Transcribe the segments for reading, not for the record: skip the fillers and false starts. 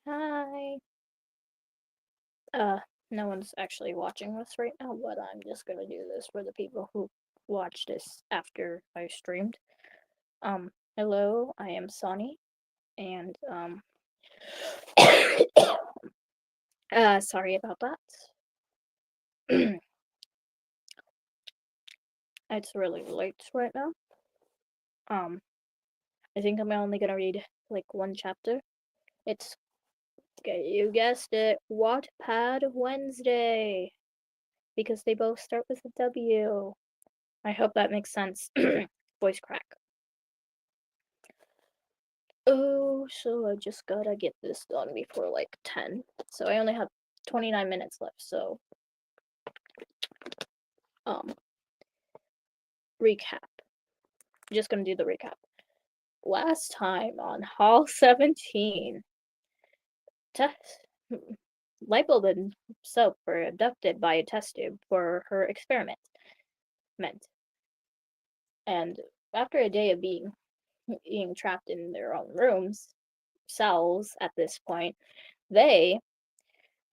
Hi. No one's actually watching this right now, but I'm just gonna do this for the people who watch this after I streamed. Hello, I am Sonny, and sorry about that. It's really late right now. Um, I think I'm only gonna read like one chapter. It's, okay, you guessed it, Wattpad Wednesday, because they both start with a W. I hope that makes sense. Voice crack. Oh, so I just gotta get this done before like 10. So I only have 29 minutes left, so um recap. Just gonna do the recap. Last time on Hall 17, test Lightbulb and Soap were abducted by a test tube for her experiment. And after a day of being trapped in their own rooms, cells at this point, they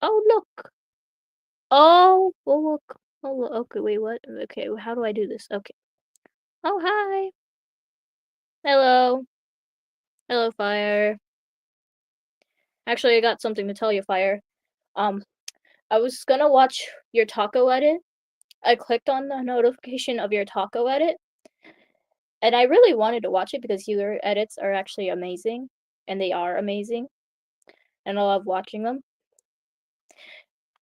oh look, oh, well, look. Oh, okay, wait, what? Okay, how do I do this? Okay. Oh, hi. Hello. Hello, Fire. Actually, I got something to tell you, Fire. Um, I was gonna watch your taco edit. I clicked on the notification of your taco edit, and I really wanted to watch it because your edits are actually amazing, and they are amazing, and I love watching them.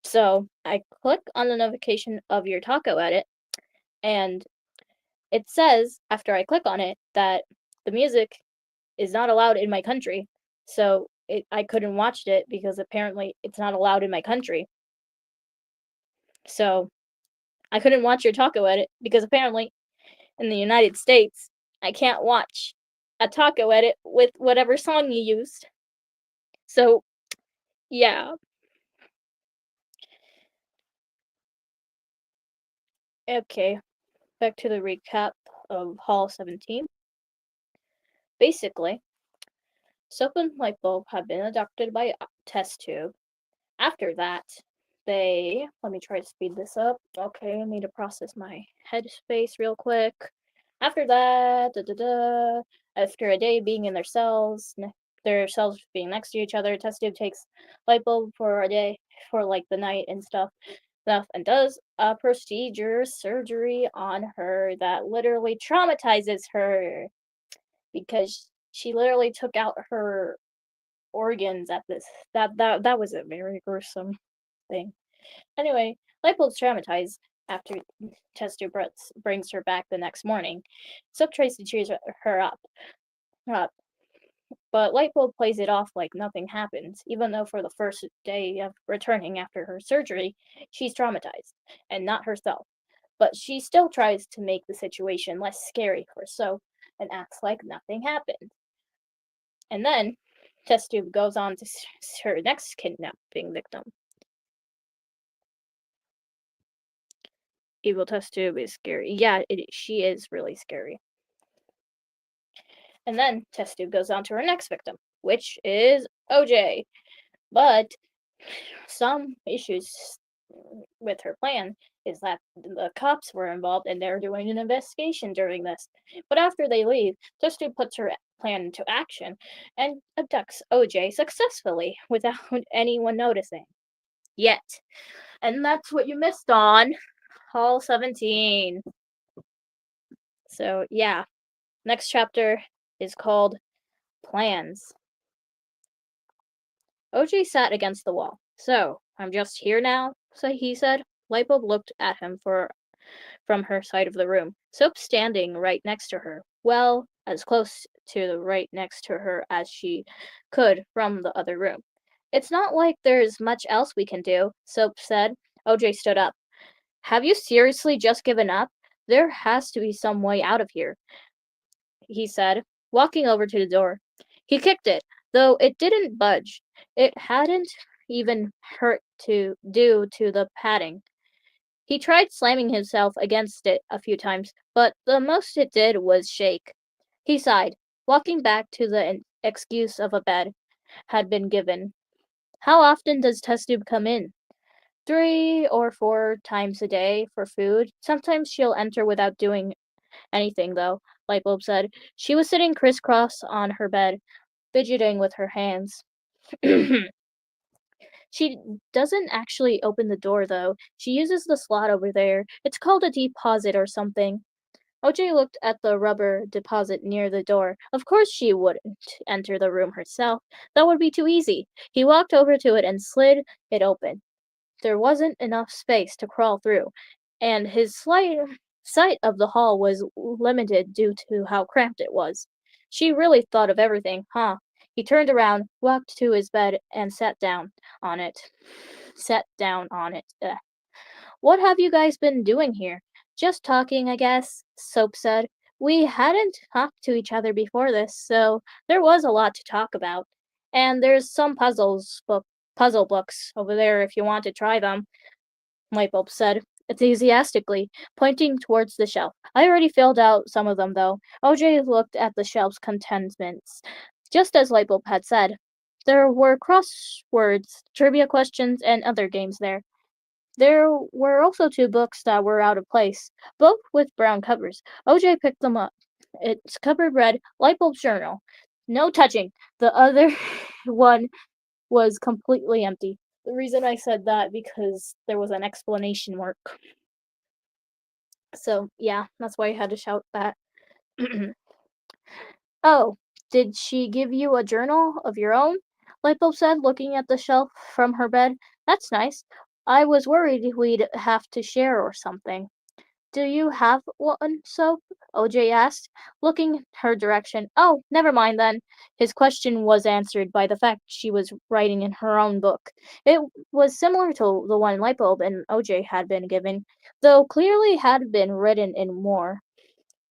So I click on the notification of your taco edit, and it says, after I click on it, that the music is not allowed in my country. So I couldn't watch it because apparently it's not allowed in my country. So I couldn't watch your taco edit because apparently in the United States I can't watch a taco edit with whatever song you used. So yeah. Okay, back to the recap of Hall 17. Basically, Soap and Lightbulb have been abducted by a test tube. After that, let me try to speed this up. Okay, I need to process my headspace real quick. After that, after a day being in their cells being next to each other, test tube takes Lightbulb for a day, for like the night and stuff, and does a surgery on her that literally traumatizes her because she literally took out her organs at this. That was a very gruesome thing. Anyway, Lightbulb's traumatized after Chester brings her back the next morning. Soap tries to cheer her up, but Lightbulb plays it off like nothing happened, even though for the first day of returning after her surgery, she's traumatized, and not herself. But she still tries to make the situation less scary for Soap and acts like nothing happened. And then, Test Tube goes on to her next kidnapping victim. Evil Test Tube is scary. Yeah, she is really scary. And then Test Tube goes on to her next victim, which is OJ. But some issues with her plan is that the cops were involved and they're doing an investigation during this. But after they leave, Test Tube puts her plan into action and abducts OJ successfully without anyone noticing. Yet. And that's what you missed on Hall 17. So, yeah. Next chapter is called Plans. OJ sat against the wall. So, I'm just here now, so he said. Lightbulb looked at him from her side of the room. Soap standing right next to her. Well, as close to the right next to her as she could from the other room. It's not like there's much else we can do, Soap said. OJ stood up. Have you seriously just given up? There has to be some way out of here, he said, walking over to the door. He kicked it, though it didn't budge. It hadn't even hurt due to the padding. He tried slamming himself against it a few times, but the most it did was shake. He sighed, walking back to the excuse of a bed had been given. How often does test tube come in? 3 or 4 times a day for food. Sometimes she'll enter without doing anything, though, Lightbulb said. She was sitting crisscross on her bed, fidgeting with her hands. She doesn't actually open the door, though. She uses the slot over there. It's called a deposit or something. OJ looked at the rubber deposit near the door. Of course she wouldn't enter the room herself. That would be too easy. He walked over to it and slid it open. There wasn't enough space to crawl through, and his slight sight of the hall was limited due to how cramped it was. She really thought of everything, huh? He turned around, walked to his bed, and sat down on it. Sat down on it. Ugh. What have you guys been doing here? Just talking, I guess, Soap said. We hadn't talked to each other before this, so there was a lot to talk about. And there's some puzzle books over there if you want to try them, Lightbulb said enthusiastically, pointing towards the shelf. I already filled out some of them, though. OJ looked at the shelf's contents, just as Lightbulb had said. There were crosswords, trivia questions, and other games there. There were also 2 books that were out of place, both with brown covers. OJ picked them up. Its cover read Lightbulb's Journal. No touching. The other one was completely empty. The reason I said that because there was an explanation mark. So yeah, that's why I had to shout that. Oh, did she give you a journal of your own? Lightbulb said, looking at the shelf from her bed. That's nice. I was worried we'd have to share or something. Do you have one, Soap? OJ asked, looking her direction. Oh, never mind then. His question was answered by the fact she was writing in her own book. It was similar to the one Lightbulb and OJ had been given, though clearly had been written in more.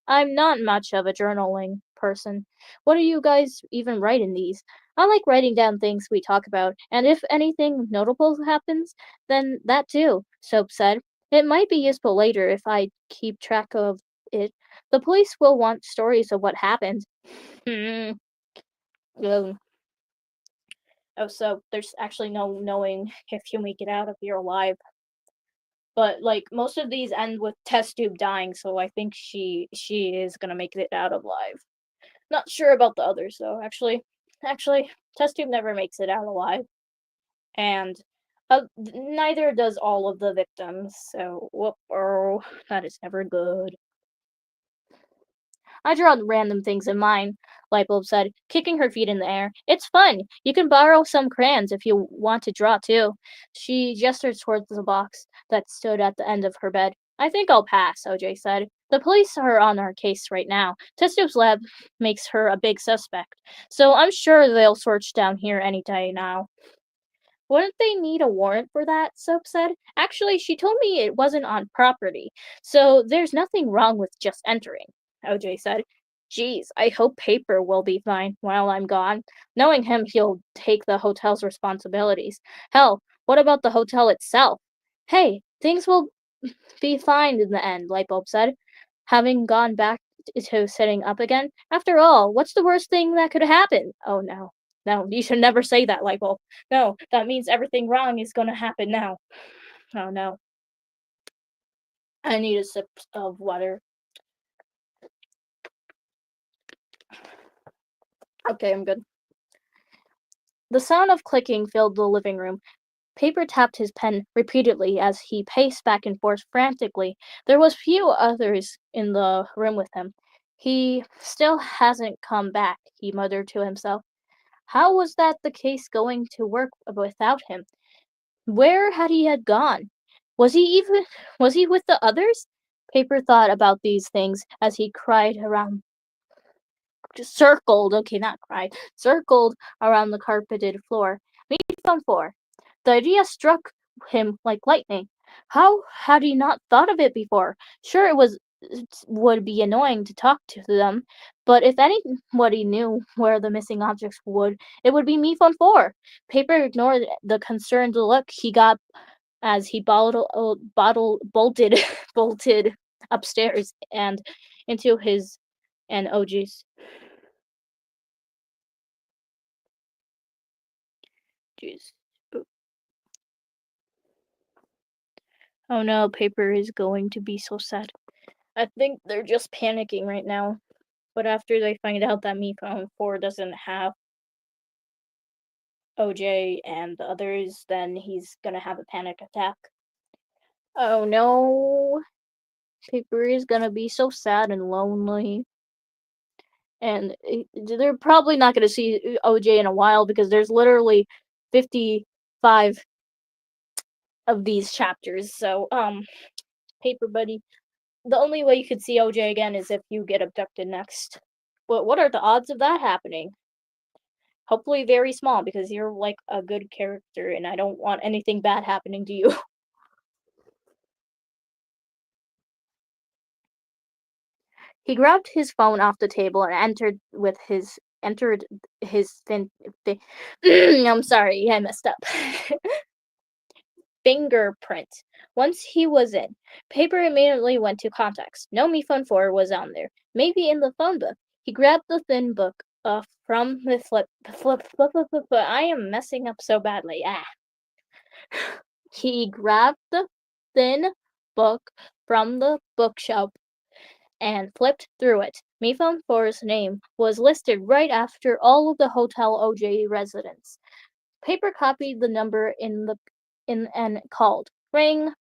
I'm not much of a journaling person. What do you guys even write in these? I like writing down things we talk about, and if anything notable happens, then that too, Soap said. It might be useful later if I keep track of it. The police will want stories of what happened. Hmm. Oh, so there's actually no knowing if you make it out of here alive. But like most of these end with test tube dying, so I think she is gonna make it out alive. Not sure about the others though. Actually, test tube never makes it out alive, and neither does all of the victims. So whoop, oh, that is never good. I draw random things in mine, Lightbulb said, kicking her feet in the air. It's fun. You can borrow some crayons if you want to draw too. She gestured towards the box that stood at the end of her bed. I think I'll pass, OJ said. The police are on our case right now. Testube's lab makes her a big suspect, so I'm sure they'll search down here any day now. Wouldn't they need a warrant for that? Soap said. Actually, she told me it wasn't on property, so there's nothing wrong with just entering, OJ said. Geez, I hope Paper will be fine while I'm gone. Knowing him, he'll take the hotel's responsibilities. Hell, what about the hotel itself? Hey, things will be fine in the end, Lightbulb said, having gone back to sitting up again. After all, what's the worst thing that could happen? Oh no. No, you should never say that, Lightbulb. No, that means everything wrong is gonna happen now. Oh no. I need a sip of water. Okay, I'm good. The sound of clicking filled the living room. Paper tapped his pen repeatedly as he paced back and forth frantically. There was few others in the room with him. He still hasn't come back, he muttered to himself. How was that the case going to work without him? Where had he had gone? Was he even was he with the others? Paper thought about these things as he cried around circled, okay, not cried, circled around the carpeted floor. Meet on 4. The idea struck him like lightning. How had he not thought of it before? Sure, it would be annoying to talk to them, but if anybody knew where the missing objects it would be me on 4. Paper ignored the concerned look he got as he bolted bolted upstairs and into his and OG's. Jeez. Oh no, Paper is going to be so sad. I think they're just panicking right now. But after they find out that Me Phone 4 doesn't have OJ and the others, then he's gonna have a panic attack. Oh no. Paper is gonna be so sad and lonely. And they're probably not gonna see OJ in a while because there's literally 55 of these chapters. So, Paper Buddy, the only way you could see OJ again is if you get abducted next. But what are the odds of that happening? Hopefully very small because you're like a good character and I don't want anything bad happening to you. He grabbed his phone off the table and entered his I'm sorry, I messed up. Fingerprint. Once he was in, Paper immediately went to contacts. No Me Phone 4 was on there. Maybe in the phone book. He grabbed the thin book from the flip. I am messing up so badly. He grabbed the thin book from the bookshelf and flipped through it. Me Phone 4's name was listed right after all of the Hotel OJ residents. Paper copied the number in and called. Ring,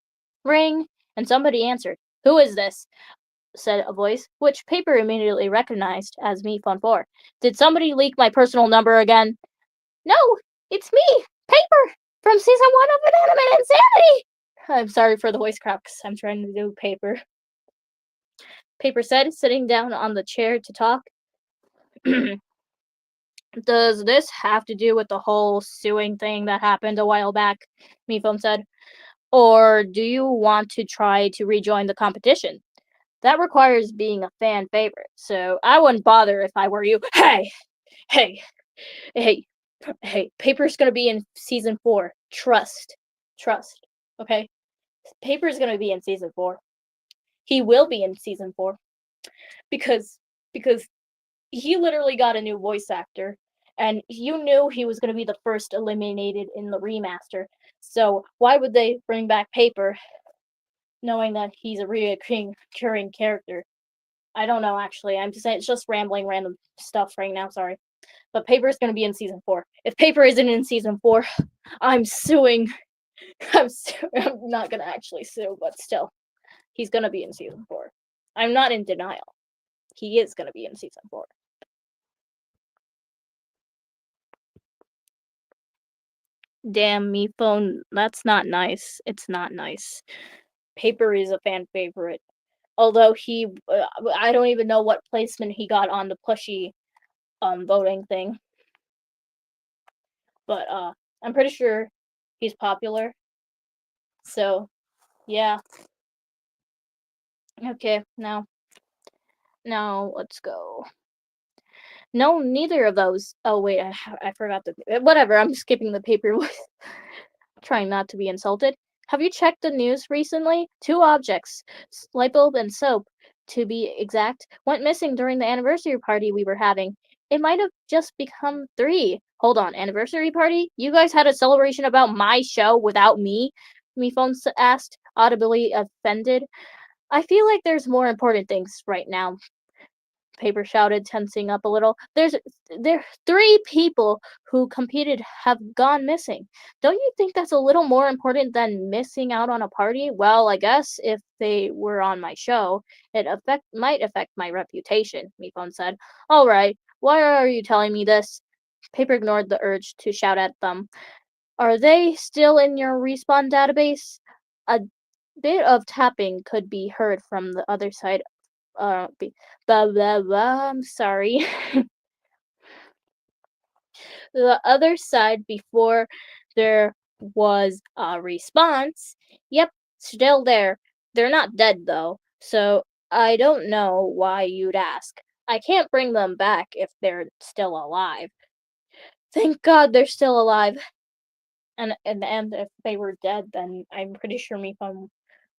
ring, and somebody answered. Who is this? Said a voice, which Paper immediately recognized as Me Phone 4. Did somebody leak my personal number again? No, it's me, Paper, from season 1 of Inanimate Insanity! I'm sorry for the voice cracks. I'm trying to do Paper. Paper said, sitting down on the chair to talk. Does this have to do with the whole suing thing that happened a while back? Mephone said. Or do you want to try to rejoin the competition? That requires being a fan favorite, so I wouldn't bother if I were you. Hey! Hey! Hey! Hey! Paper's gonna be in season 4. Trust. Trust. Okay? Paper's gonna be in season 4. He will be in season 4. Because he literally got a new voice actor and you knew he was going to be the first eliminated in the remaster. So why would they bring back Paper knowing that he's a recurring character? I don't know actually. I'm just saying it's just rambling random stuff right now, sorry. But Paper's going to be in season 4. If Paper isn't in season 4, I'm suing. I'm not going to actually sue, but still. He's going to be in season 4. I'm not in denial. He is going to be in season 4. Damn, me phone. That's not nice. It's not nice. Paper is a fan favorite. Although I don't even know what placement he got on the plushie voting thing. But I'm pretty sure he's popular. So, yeah. Okay, now let's go. No, neither of those. Oh wait, I forgot the whatever. I'm skipping the paper. Trying not to be insulted. Have you checked the news recently? 2 objects, light bulb and soap, to be exact, went missing during the anniversary party we were having. It might have just become 3. Hold on, anniversary party? You guys had a celebration about my show without me? Mephone asked, audibly offended. I feel like there's more important things right now. Paper shouted, tensing up a little. There 3 people who competed have gone missing. Don't you think that's a little more important than missing out on a party? Well, I guess if they were on my show, might affect my reputation, Mephone said. All right, why are you telling me this? Paper ignored the urge to shout at them. Are they still in your respawn database? A bit of tapping could be heard from the other side blah blah blah. I'm sorry. The other side before there was a response. Yep, still there. They're not dead though, so I don't know why you'd ask. I can't bring them back if they're still alive. Thank God they're still alive. And if they were dead, then I'm pretty sure Mifun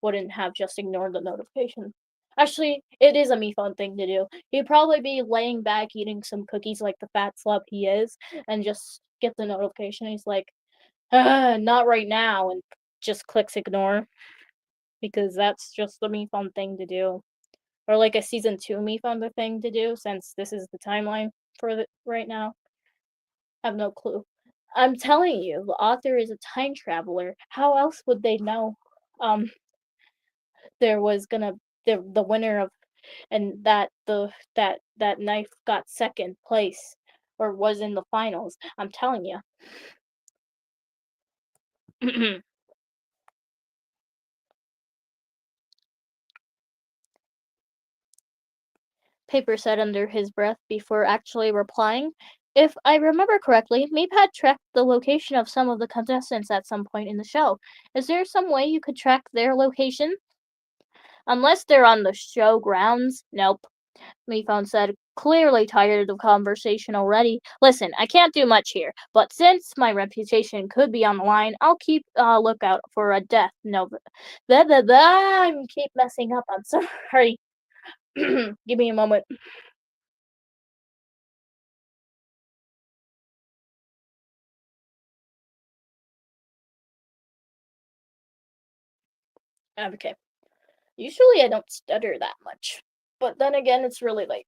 wouldn't have just ignored the notification. Actually, it is a Mifun thing to do. He'd probably be laying back eating some cookies like the fat slob he is, and just get the notification. He's like, not right now, and just clicks ignore. because that's just the Me Fun thing to do, or like a season 2 Me Fun thing to do since this is the timeline for the right now. I have no clue. I'm telling you, the author is a time traveler. How else would they know um there was gonna the winner of and that that knife got second place or was in the finals. I'm telling you. Paper said under his breath before actually replying. If I remember correctly, Meep had tracked the location of some of the contestants at some point in the show. Is there some way you could track their location? Unless they're on the show grounds? Nope. Mephone said, clearly tired of the conversation already. Listen, I can't do much here, but since my reputation could be on the line, I'll keep a lookout for a death. No, blah, blah, blah. I keep messing up. I'm sorry. Give me a moment. Okay. Usually I don't stutter that much, but then again, it's really late.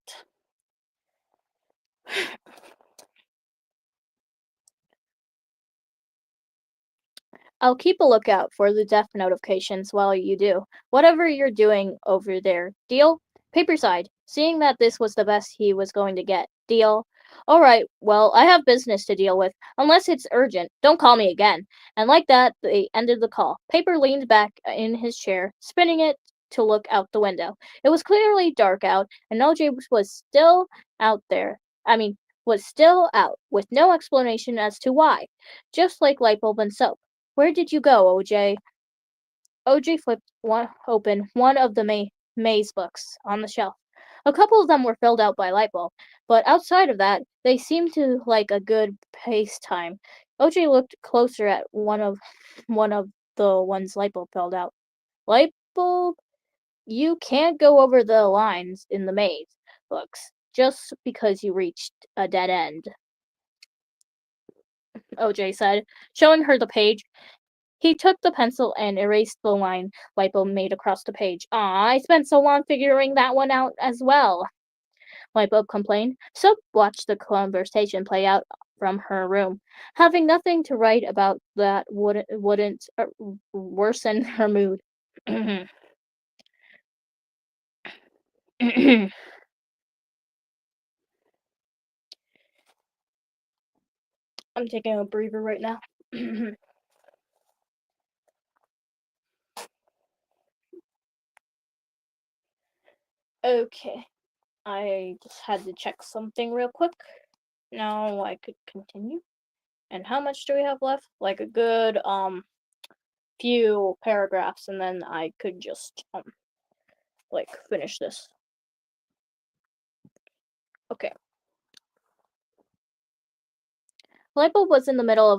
I'll keep a lookout for the death notifications while you do. Whatever you're doing over there. Deal? Paper side, seeing that this was the best he was going to get. Deal? Alright, well, I have business to deal with. Unless it's urgent, don't call me again. And like that, they ended the call. Paper leaned back in his chair, spinning it to look out the window. It was clearly dark out, and OJ was still out there. I mean, was still out, with no explanation as to why. Just like light bulb and soap. Where did you go, OJ? OJ flipped one of the maze books on the shelf. A couple of them were filled out by Lightbulb, but outside of that, they seemed to like a good pace time. OJ looked closer at one of the ones Lightbulb filled out. Lightbulb, you can't go over the lines in the maze books just because you reached a dead end, OJ said, showing her the page. He took the pencil and erased the line Lipo made across the page. Aw, I spent so long figuring that one out as well, Lipo complained. Soap watched the conversation play out from her room. Having nothing to write about that wouldn't worsen her mood. I'm taking a breather right now. Okay. I just had to check something real quick. Now I could continue. And how much do we have left? Like a good few paragraphs, and then I could just like finish this. Okay. Lightbulb was in the middle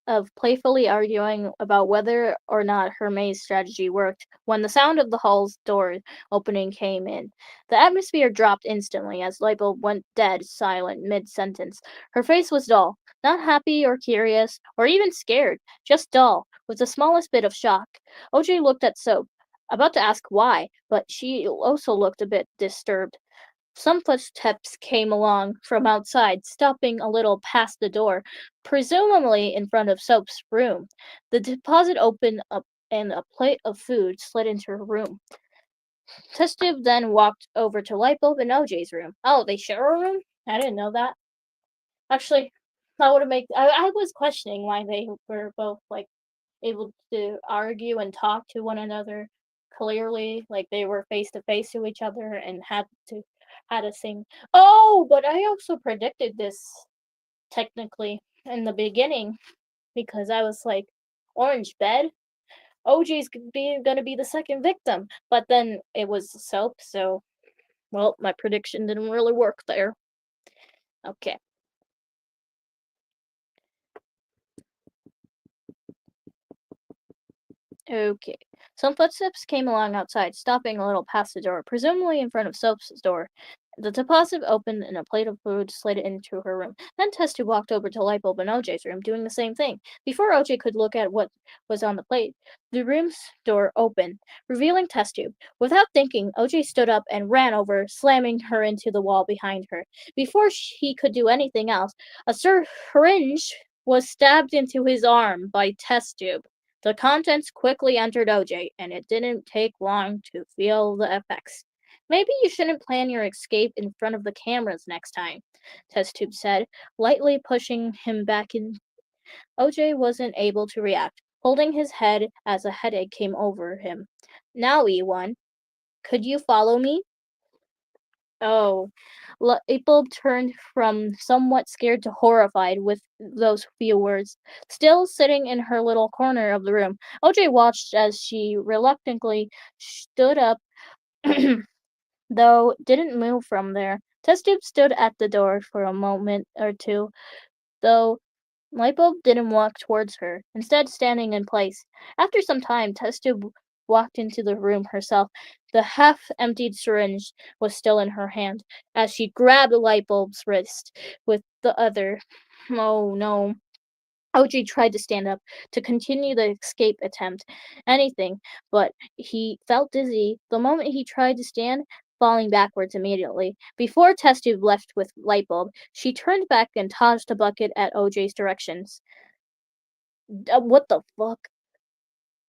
of playfully arguing about whether or not her maze strategy worked when the sound of the hall's door opening came in. The atmosphere dropped instantly as Lightbulb went dead silent mid-sentence. Her face was dull, not happy or curious or even scared, just dull, with the smallest bit of shock. OJ looked at Soap, about to ask why, but she also looked a bit disturbed. Some footsteps came along from outside, stopping a little past the door, presumably in front of Soap's room. The deposit opened up and a plate of food slid into her room. Testive then walked over to Lightbulb and OJ's room. Oh, they share a room? I didn't know that. Actually, that would have made. I was questioning why they were both like able to argue and talk to one another clearly, like they were face to face to each other and had a sing. Oh, but I also predicted this technically in the beginning because I was like, orange bed. OJ's gonna be the second victim, but then it was Soap, so well, my prediction didn't really work there. Okay. Okay. Some footsteps came along outside, stopping a little past the door, presumably in front of Soap's door. The deposit opened and a plate of food slid into her room. Then Testy walked over to Lightbulb in OJ's room, doing the same thing. Before OJ could look at what was on the plate, the room's door opened, revealing Test Tube. Without thinking, OJ stood up and ran over, slamming her into the wall behind her. Before he could do anything else, a syringe was stabbed into his arm by Test Tube. The contents quickly entered OJ, and it didn't take long to feel the effects. Maybe you shouldn't plan your escape in front of the cameras next time, Test Tube said, lightly pushing him back in. OJ wasn't able to react, holding his head as a headache came over him. Now, E1, could you follow me? Oh. Lightbulb turned from somewhat scared to horrified with those few words. Still sitting in her little corner of the room, OJ watched as she reluctantly stood up though didn't move from there. Test Tube stood at the door for a moment or two, though Lightbulb didn't walk towards her, instead standing in place. After some time, Test Tube walked into the room herself. The half-emptied syringe was still in her hand, as she grabbed Lightbulb's wrist with the other. Oh no. OG tried to stand up to continue the escape attempt. Anything, but he felt dizzy the moment he tried to stand, falling backwards immediately. Before Test Tube left with Lightbulb, she turned back and tossed a bucket at OJ's directions. What the fuck?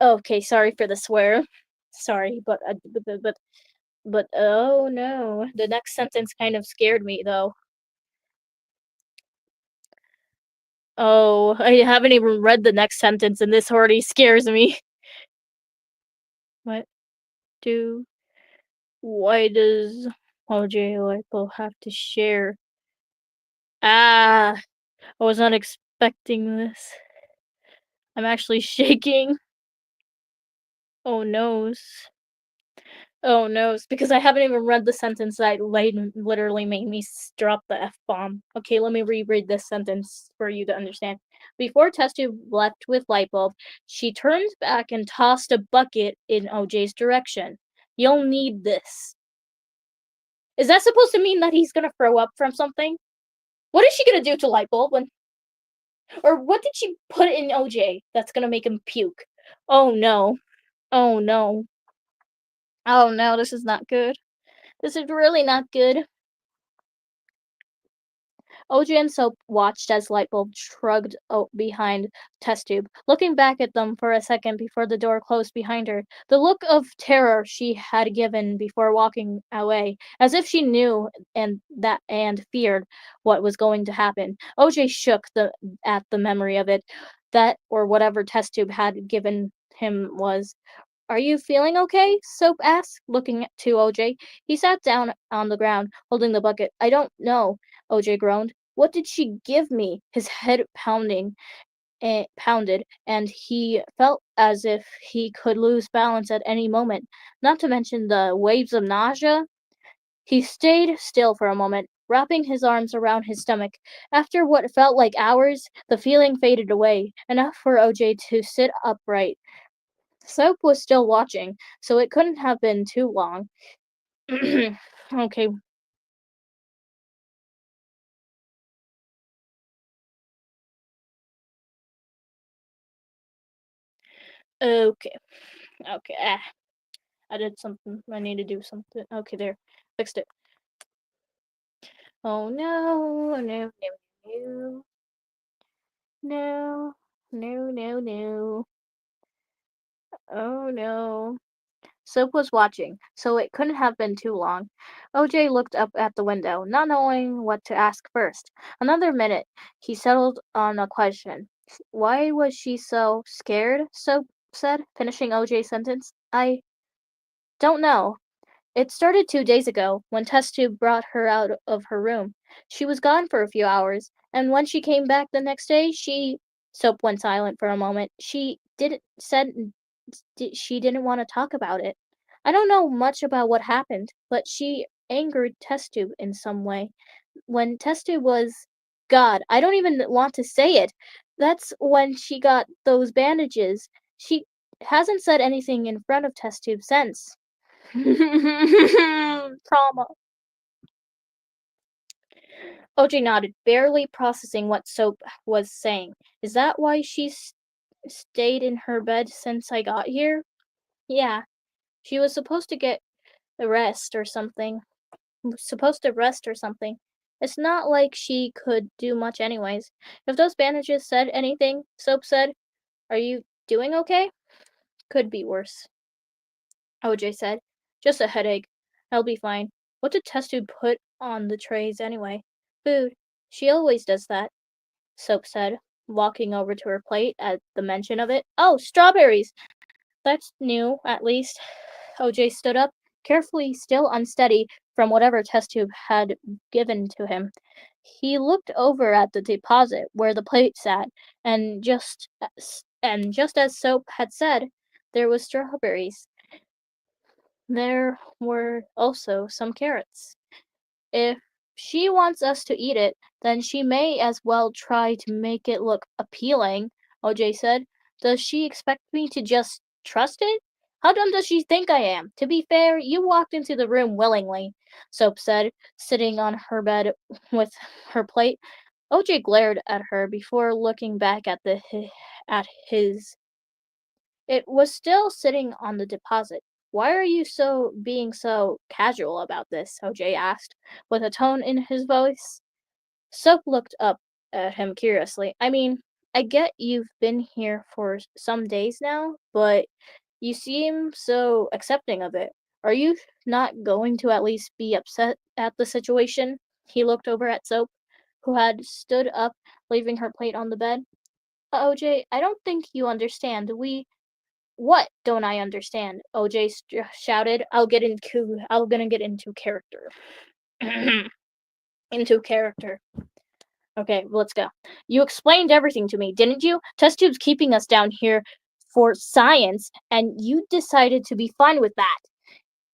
Okay, sorry for the swear. Sorry, but oh no. The next sentence kind of scared me though. Oh, I haven't even read the next sentence and this already scares me. What do Why does OJ Lipo have to share? Ah, I was not expecting this. I'm actually shaking. Oh noes. Oh noes. Because I haven't even read the sentence that literally made me drop the F bomb. Okay, let me reread this sentence for you to understand. Before Testu left with Lightbulb, she turned back and tossed a bucket in OJ's direction. You'll need this. Is that supposed to mean that he's gonna throw up from something? What is she gonna do to Lightbulb when, or what did she put in OJ that's gonna make him puke? Oh no. Oh no. Oh no, this is not good. This is really not good. OJ and Soap watched as Lightbulb shrugged behind Test Tube, looking back at them for a second before the door closed behind her. The look of terror she had given before walking away, as if she knew and feared what was going to happen. OJ shook at the memory of it. That or whatever Test Tube had given him was. Are you feeling okay? Soap asked, looking to OJ. He sat down on the ground, holding the bucket. I don't know, OJ groaned. What did she give me? His head pounded, and he felt as if he could lose balance at any moment, not to mention the waves of nausea. He stayed still for a moment, wrapping his arms around his stomach. After what felt like hours, the feeling faded away, enough for OJ to sit upright. Soap was still watching, so it couldn't have been too long. Okay. Okay. Okay. I did something. I need to do something. Okay, there. Fixed it. Oh no. No, no, no. No. No, no, no. Oh no. Soap was watching, so it couldn't have been too long. OJ looked up at the window, not knowing what to ask first. Another minute, he settled on a question. Why was she so scared? Soap said, finishing OJ's sentence. I don't know. It started 2 days ago, when Test Tube brought her out of her room. She was gone for a few hours, and when she came back the next day, Soap went silent for a moment. She didn't want to talk about it. I don't know much about what happened, but she angered Test Tube in some way. When Test Tube was God, I don't even want to say it. That's when she got those bandages. She hasn't said anything in front of Test Tube since. Trauma. OJ nodded, barely processing what Soap was saying. Is that why she stayed in her bed since I got here? Yeah, she was supposed to get a rest or something. Supposed to rest or something. It's not like she could do much anyways. If those bandages said anything, Soap said, are you doing okay? Could be worse, OJ said. Just a headache. I'll be fine. What did Test Tube put on the trays anyway? Food. She always does that, Soap said, walking over to her plate at the mention of it. Oh, strawberries! That's new, at least. OJ stood up, carefully still unsteady from whatever test tube had given to him. He looked over at the deposit where the plate sat, and just as Soap had said, there was strawberries. There were also some carrots. If she wants us to eat it, then she may as well try to make it look appealing, OJ said. Does she expect me to just trust it? How dumb does she think I am? To be fair, you walked into the room willingly, Soap said, sitting on her bed with her plate. OJ glared at her before looking back at his. It was still sitting on the deposit. Why are you being so casual about this? OJ asked, with a tone in his voice. Soap looked up at him curiously. I mean, I get you've been here for some days now, but you seem so accepting of it. Are you not going to at least be upset at the situation? He looked over at Soap, who had stood up, leaving her plate on the bed. OJ, I don't think you understand. What don't I understand? OJ shouted. I'm gonna get into character. Into character. Okay, let's go. You explained everything to me, didn't you? Test tube's keeping us down here for science, and you decided to be fine with that.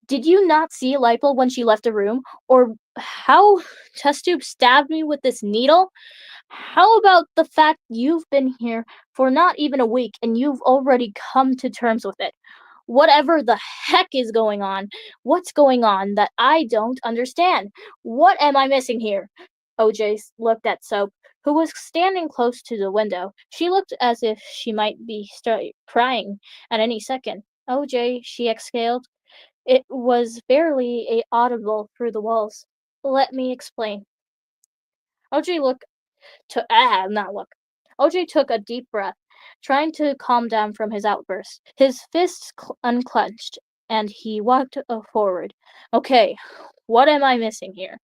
Did you not see Lipo when she left the room? Or how test tube stabbed me with this needle? How about the fact you've been here for not even a week and you've already come to terms with it? Whatever the heck is going on? What's going on that I don't understand? What am I missing here? OJ looked at Soap, who was standing close to the window. She looked as if she might be crying at any second. OJ, she exhaled. It was barely audible through the walls. Let me explain. OJ looked to not look. OJ took a deep breath, trying to calm down from his outburst. His fists unclenched, and he walked forward. Okay, what am I missing here?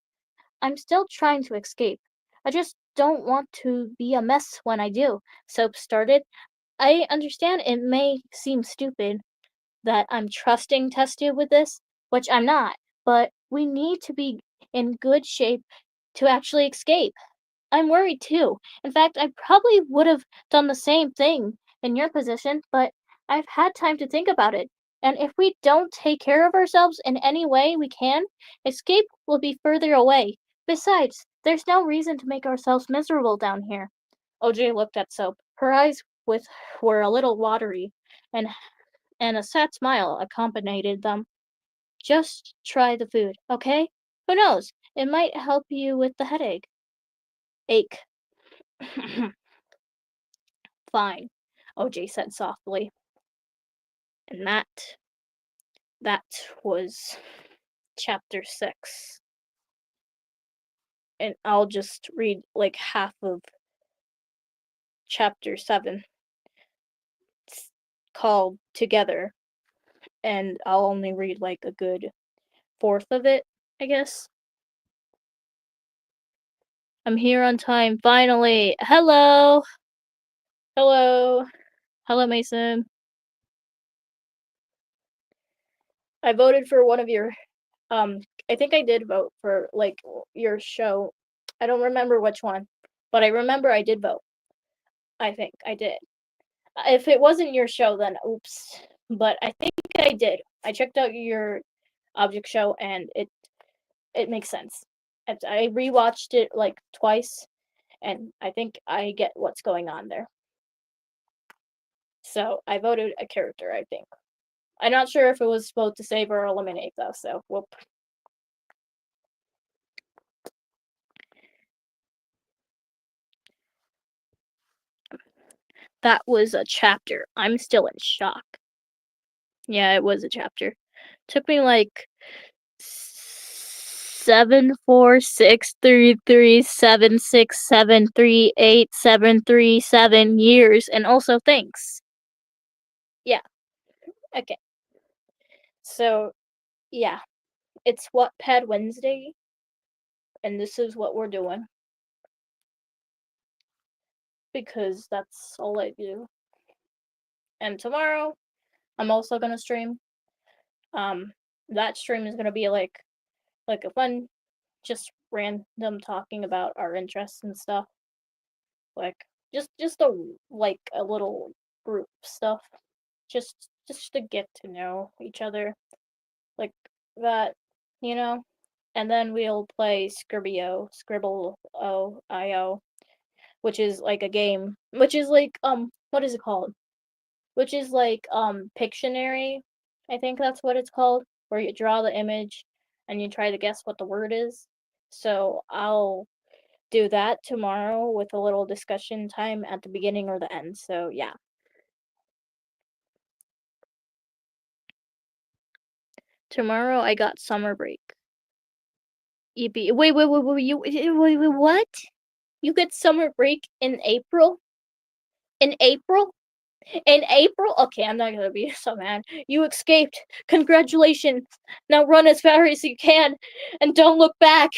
I'm still trying to escape. I just don't want to be a mess when I do, Soap started. I understand it may seem stupid that I'm trusting Testia with this, which I'm not, but we need to be in good shape to actually escape. I'm worried too. In fact, I probably would have done the same thing in your position, but I've had time to think about it. And if we don't take care of ourselves in any way we can, escape will be further away. Besides, there's no reason to make ourselves miserable down here. OJ looked at Soap. Her eyes were a little watery, and a sad smile accompanied them. Just try the food, okay? Who knows? It might help you with the headache. Ache. Fine, OJ said softly. And that was chapter 6. And I'll just read like half of chapter 7. It's called Together, and I'll only read like a good fourth of it, I guess. I'm here on time, finally. Hello. Hello. Hello, Mason. I voted for one of your I think I did vote for like your show. I don't remember which one, but I remember I did vote. I think I did. If it wasn't your show, then oops. But I think I did. I checked out your object show, and it makes sense. I rewatched it like twice, and I think I get what's going on there. So I voted a character, I think. I'm not sure if it was supposed to save or eliminate though, so whoop. That was a chapter. I'm still in shock. Yeah, it was a chapter. Took me like 7, 4, 6, 3, 3, 7, 6, 7, 3, 8, 7, 3, 7 years, and also thanks. Yeah, okay. So, yeah, it's Wattpad Wednesday, and this is what we're doing. Because that's all I do. And tomorrow, I'm also gonna stream. Um, that stream is gonna be like a fun, just random talking about our interests and stuff. Like just a little group stuff. Just to get to know each other. Like that, you know? And then we'll play Scribble-O, which is like a game, which is like what is it called? Which is like Pictionary. I think that's what it's called, where you draw the image and you try to guess what the word is. So I'll do that tomorrow with a little discussion time at the beginning or the end. So yeah. Tomorrow I got summer break. Wait, what? You get summer break in April? In April? In April? Okay, I'm not gonna be so mad. You escaped. Congratulations. Now run as fast as you can and don't look back.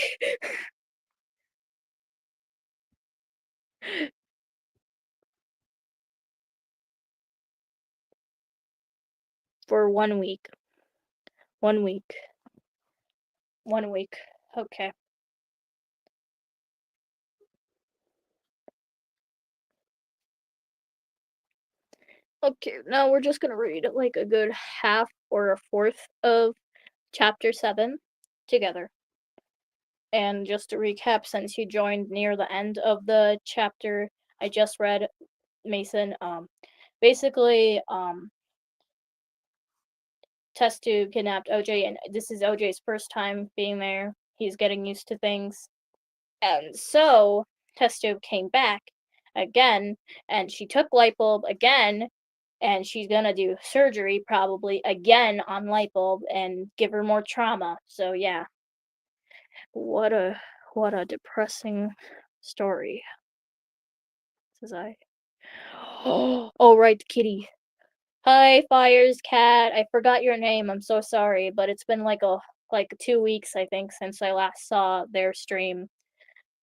For 1 week. 1 week. 1 week. Okay. Okay, now we're just gonna read like a good half or a fourth of chapter 7 together. And just to recap, since you joined near the end of the chapter I just read, Mason, basically, Test Tube kidnapped OJ, and this is OJ's first time being there. He's getting used to things. And so, Test Tube came back again, and she took Lightbulb again, and she's gonna do surgery probably again on Lightbulb and give her more trauma. So yeah. What a depressing story. Says I. Oh right, kitty. Hi, Fires Cat. I forgot your name. I'm so sorry, but it's been like 2 weeks I think since I last saw their stream,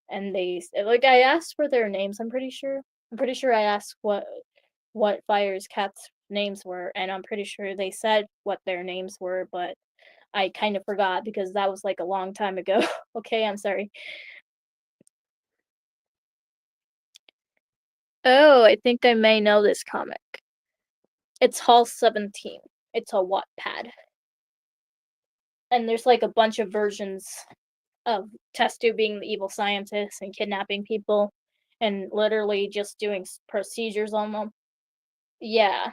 and I asked for their names. I'm pretty sure. I asked what Fires Cat's names were, and I'm pretty sure they said what their names were, but I kind of forgot because that was like a long time ago. Okay, I'm sorry. Oh, I think I may know this comic. It's Hall 17. It's a Wattpad. And there's like a bunch of versions of Testu being the evil scientist and kidnapping people and literally just doing procedures on them. Yeah.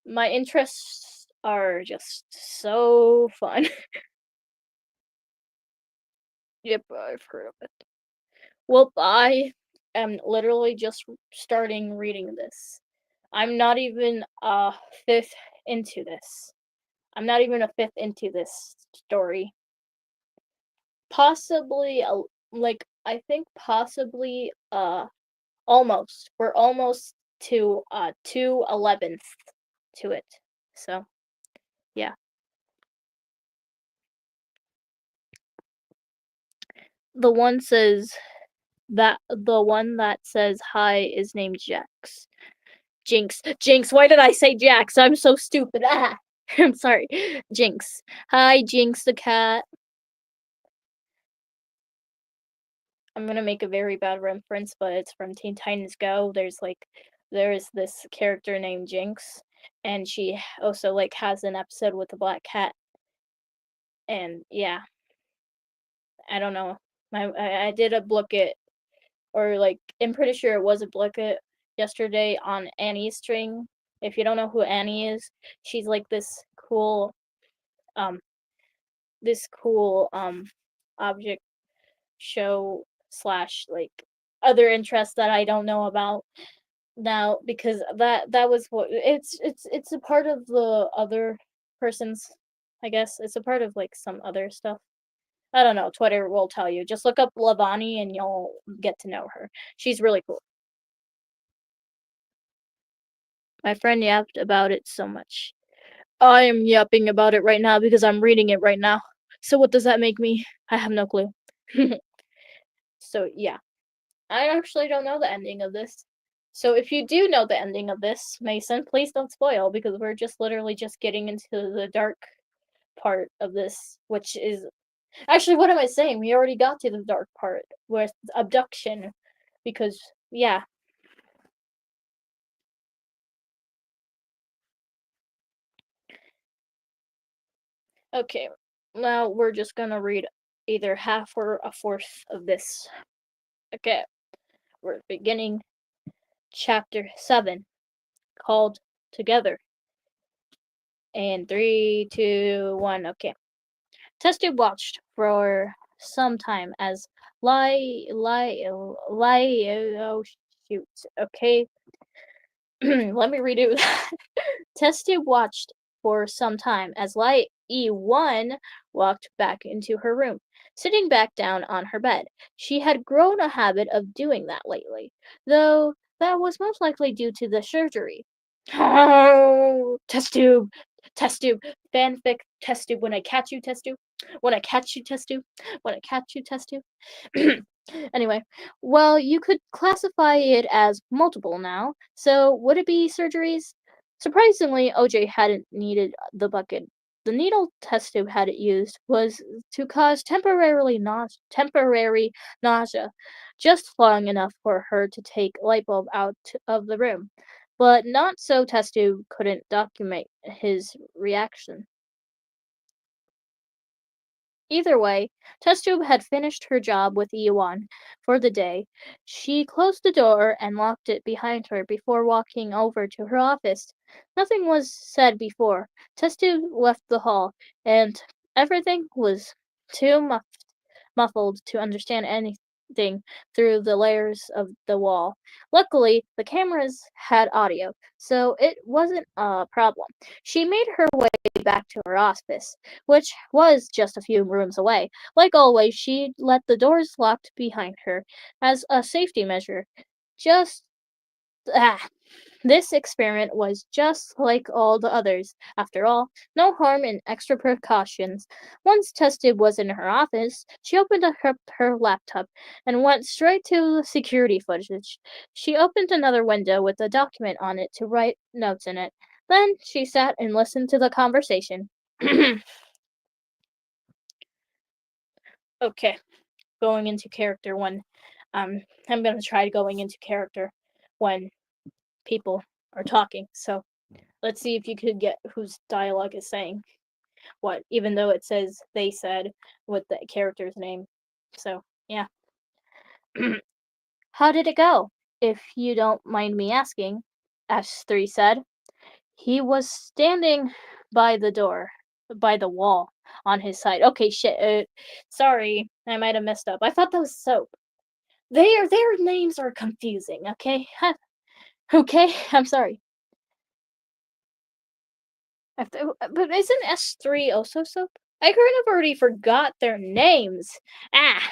My interests are just so fun. Yep, I've heard of it. Well, I am literally just starting reading this. I'm not even a fifth into this. I'm not even a fifth into this story. Possibly, I think possibly, almost. We're almost to 2/11th to it. So, yeah. The one says the one that says hi is named Jax. Jinx. Jinx, why did I say Jax? I'm so stupid. Ah! I'm sorry. Jinx. Hi, Jinx the cat. I'm gonna make a very bad reference, but it's from Teen Titans Go. There's this character named Jinx, and she also has an episode with a black cat. And yeah, I don't know. I did a Blookit, or I'm pretty sure it was a Blookit yesterday on Annie's string. If you don't know who Annie is, she's like um this cool object show slash other interests that I don't know about now because that was what it's a part of the other person's, I guess. It's a part of like some other stuff. I don't know. Twitter will tell you. Just look up Lavani and you'll get to know her. She's really cool. My friend yapped about it so much. I am yapping about it right now because I'm reading it right now. So what does that make me? I have no clue. So yeah, I actually don't know the ending of this. So if you do know the ending of this, Mason, please don't spoil because we're just literally just getting into the dark part of this, which is actually what am I saying? We already got to the dark part with abduction because yeah. Okay. Now we're just gonna read either half or a fourth of this. Okay. We're beginning chapter 7 called Together. And 3, 2, 1. Okay. Testy watched for some time as oh shoot. Okay. Let me redo that. Testy watched for some time as Light E1 walked back into her room, sitting back down on her bed. She had grown a habit of doing that lately, though that was most likely due to the surgery. Oh, test tube, test tube, fanfic, test tube. When I catch you, test tube. When I catch you, test tube. When I catch you, test tube. Anyway, well, you could classify it as multiple now. So would it be surgeries? Surprisingly, OJ hadn't needed the bucket. The needle test tube had it used was to cause temporary nausea, just long enough for her to take Lightbulb out of the room. But not so test tube couldn't document his reaction. Either way, Test-Tube had finished her job with Ewan for the day. She closed the door and locked it behind her before walking over to her office. Nothing was said before. Test-Tube left the hall, and everything was too muffled to understand anything through the layers of the wall. Luckily, the cameras had audio, so it wasn't a problem. She made her way back to her office, which was just a few rooms away. Like always, she let the doors locked behind her as a safety measure. Just ah, this experiment was just like all the others. After all, no harm in extra precautions. Once Tested was in her office, she opened up her laptop and went straight to the security footage. She opened another window with a document on it to write notes in it. Then she sat and listened to the conversation. Okay, going into character when I'm gonna try going into character when people are talking. So let's see if you could get whose dialogue is saying what, even though it says they said with the character's name. So yeah. How did it go? If you don't mind me asking, S3 said. He was standing by the door, by the wall, on his side. Okay, shit. Sorry, I might have messed up. I thought that was soap. Their names are confusing. Okay, okay. I'm sorry. But isn't S3 also soap? I kind of already forgot their names. Ah,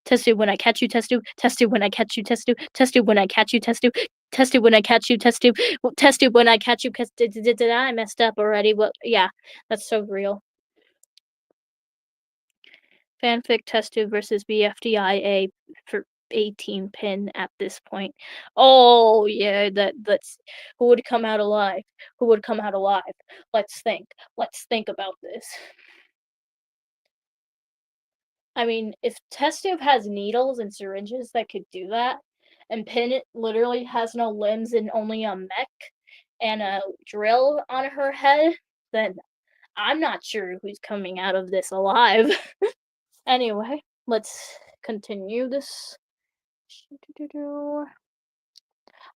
test it when I catch you, test it. Test it when I catch you, test it. Test it when I catch you, test it. Test it when I catch you, test it. Test it when I catch you. Cause did I messed up already? Well, yeah, that's so real. Fanfic test tube versus BFDIA for 18 pin at this point. Oh yeah, that's who would come out alive? Who would come out alive? Let's think. Let's think about this. I mean, if test tube has needles and syringes that could do that, and Pin literally has no limbs and only a mech and a drill on her head, then I'm not sure who's coming out of this alive. Anyway, let's continue this.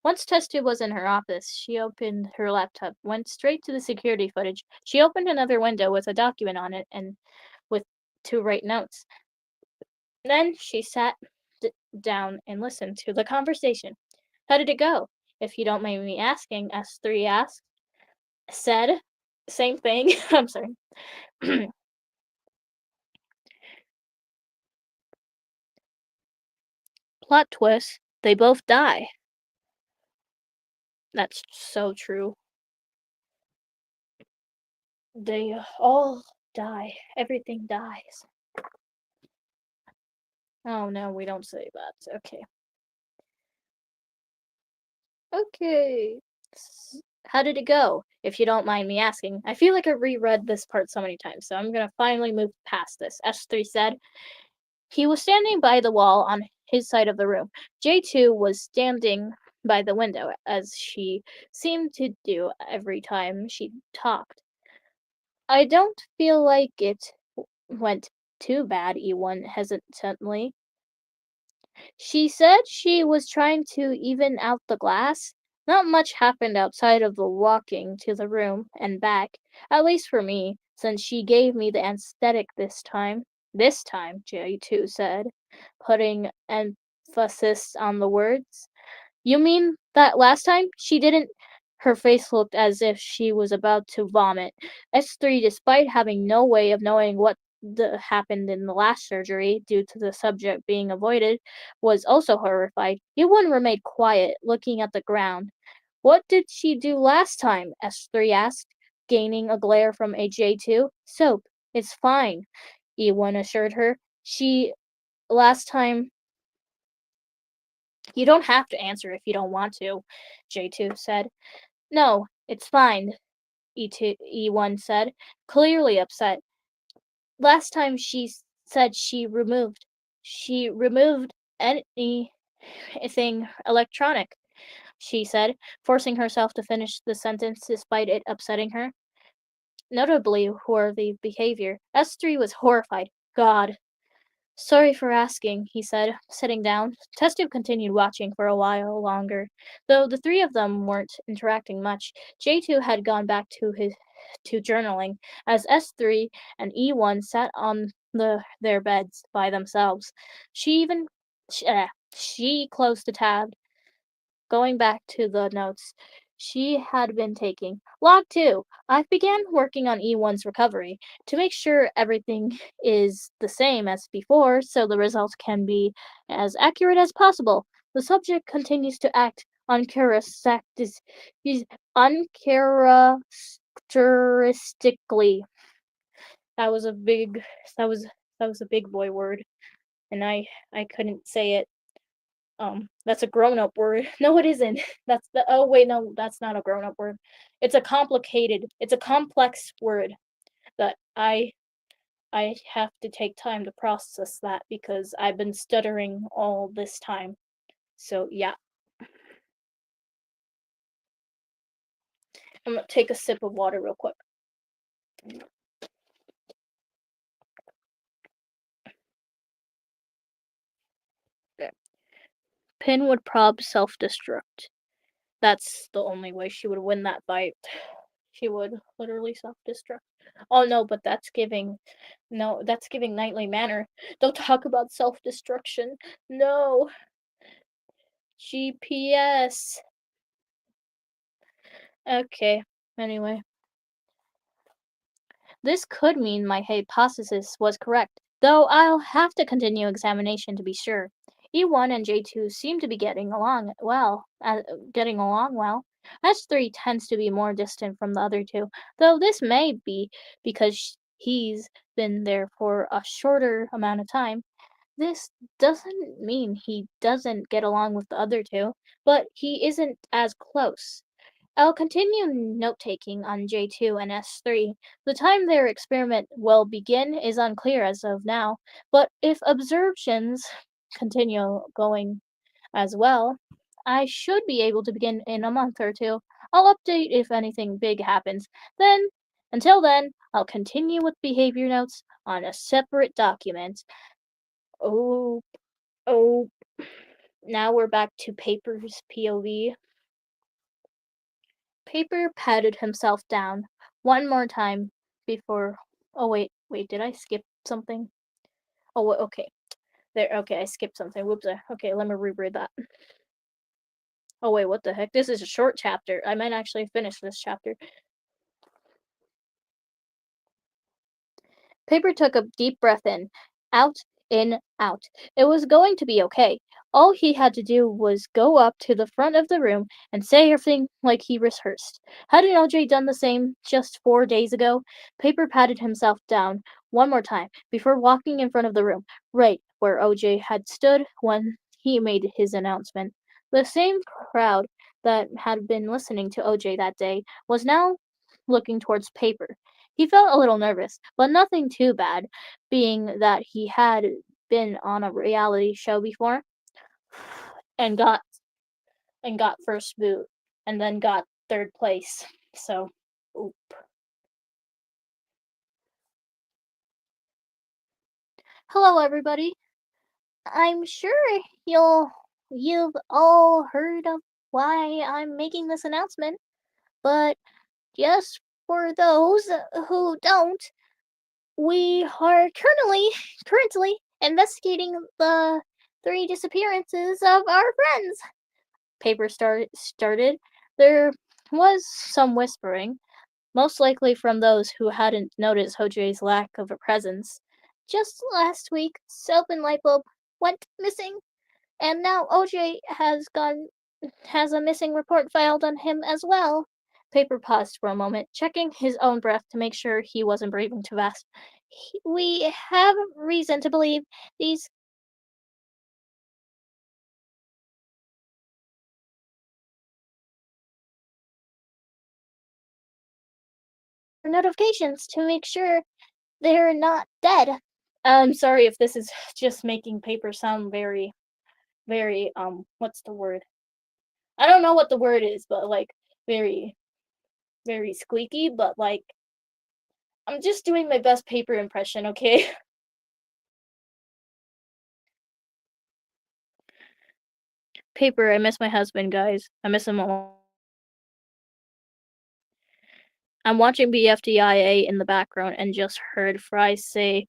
Once Test Tube was in her office, she opened her laptop, went straight to the security footage. She opened another window with a document on it and with to write notes. Then she sat down and listened to the conversation. How did it go? If you don't mind me asking, S3 asked. Said, same thing. I'm sorry. Plot twist, they both die. That's so true. They all die. Everything dies. Oh no, we don't say that. Okay. Okay. How did it go? If you don't mind me asking. I feel like I reread this part so many times, so I'm gonna finally move past this. S3 said. He was standing by the wall on his side of the room. J2 was standing by the window, as she seemed to do every time she talked. I don't feel like it went too bad, E1 hesitantly. She said she was trying to even out the glass. Not much happened outside of the walking to the room and back, at least for me, since she gave me the anesthetic this time. This time, J2 said, putting emphasis on the words. You mean that last time? She didn't. Her face looked as if she was about to vomit. S3, despite having no way of knowing what happened in the last surgery due to the subject being avoided, was also horrified. Ewan remained quiet, looking at the ground. What did she do last time? S3 asked, gaining a glare from a J2. Soap. It's fine, Ewan assured her. She last time you don't have to answer if you don't want to, J2 said. No, it's fine, E1 said, clearly upset. Last time said she removed anything electronic, she said, forcing herself to finish the sentence despite it upsetting her. Notably worthy behavior. S3 was horrified. God, sorry for asking, he said, sitting down. Test tube continued watching for a while longer. Though the three of them weren't interacting much, J2 had gone back to journaling, as S3 and E1 sat on their beds by themselves. She even she closed the tab, going back to the notes she had been taking. Log 2. I began working on E1's recovery to make sure everything is the same as before so the results can be as accurate as possible. The subject continues to act uncharacteristically. That was a big that was that was a big boy word and I couldn't say it. That's a grown-up word. No, it isn't. That's the oh wait, no, that's not a grown-up word. It's a complex word that I have to take time to process that because I've been stuttering all this time. So yeah, I'm gonna take a sip of water real quick. Okay. Pin would prob self-destruct. That's the only way she would win that fight. She would literally self-destruct. Oh no, but that's giving no, that's giving Knightly Manor. Don't talk about self-destruction. No. GPS. Okay. Anyway, this could mean my hypothesis was correct, though I'll have to continue examination to be sure. E1 and J2 seem to be getting along well. S3 tends to be more distant from the other two, though this may be because he's been there for a shorter amount of time. This doesn't mean he doesn't get along with the other two, but he isn't as close. I'll continue note-taking on J2 and S3. The time their experiment will begin is unclear as of now, but if observations continue going as well, I should be able to begin in a month or two. I'll update if anything big happens. Until then, I'll continue with behavior notes on a separate document. Oh, oh, now we're back to Paper's POV. Paper patted himself down one more time before. Oh, wait, did I skip something? Oh, okay. There, okay, I skipped something. Whoops. Okay, let me reread that. Oh wait, what the heck? This is a short chapter. I might actually finish this chapter. Paper took a deep breath in, out. It was going to be okay. All he had to do was go up to the front of the room and say everything like he rehearsed. Hadn't OJ done the same just 4 days ago? Paper patted himself down one more time before walking in front of the room, right where OJ had stood when he made his announcement. The same crowd that had been listening to OJ that day was now looking towards Paper. He felt a little nervous, but nothing too bad, being that he had been on a reality show before and got first boot and then got third place. So, oop. Hello everybody. I'm sure you've all heard of why I'm making this announcement, but just for those who don't, we are currently investigating the three disappearances of our friends. Paper started. There was some whispering, most likely from those who hadn't noticed Hojue's lack of a presence. Just last week, Soap and Lightbulb went missing, and now OJ has a missing report filed on him as well. Paper paused for a moment, checking his own breath to make sure he wasn't breathing too fast. We have reason to believe these notifications to make sure they're not dead. I'm sorry if this is just making Paper sound very, what's the word? I don't know what the word is, but like very, very squeaky, but like I'm just doing my best Paper impression, okay? Paper, I miss my husband, guys. I miss him a lot. I'm watching BFDIA in the background and just heard Fry say,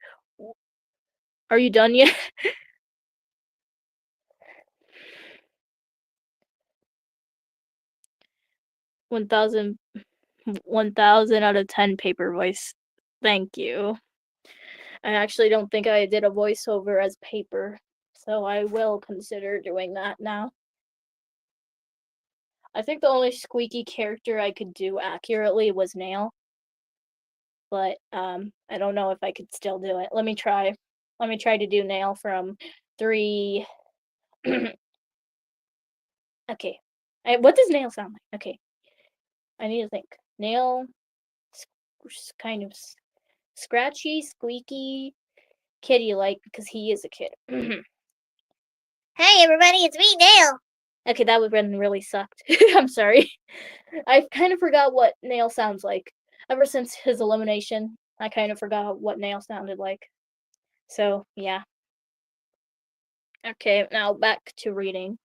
"Are you done yet?" 1000, 1000 out of 10 Paper voice. Thank you. I actually don't think I did a voiceover as Paper, so I will consider doing that now. I think the only squeaky character I could do accurately was Nail, but I don't know if I could still do it. Let me try. Let me try to do Nail from 3. Okay. What does Nail sound like? Okay. I need to think. Nail, kind of scratchy, squeaky, kitty like because he is a kid. Hey everybody, it's me, Dale. Okay, that one really sucked. I'm sorry. I kind of forgot what Nail sounds like. Ever since his elimination, I kind of forgot what Nail sounded like. So, yeah. Okay, now back to reading.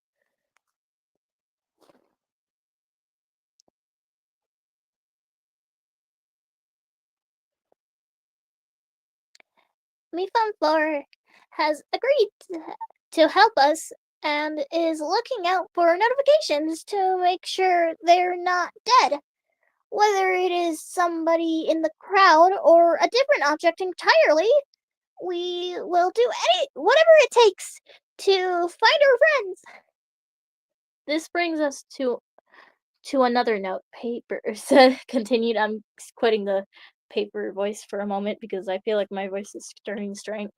Me Fun Floor has agreed to help us and is looking out for notifications to make sure they're not dead. Whether it is somebody in the crowd or a different object entirely, we will do whatever it takes to find our friends. This brings us to another note. Paper said continued. I'm quitting the Paper voice for a moment because I feel like my voice is starting to strain.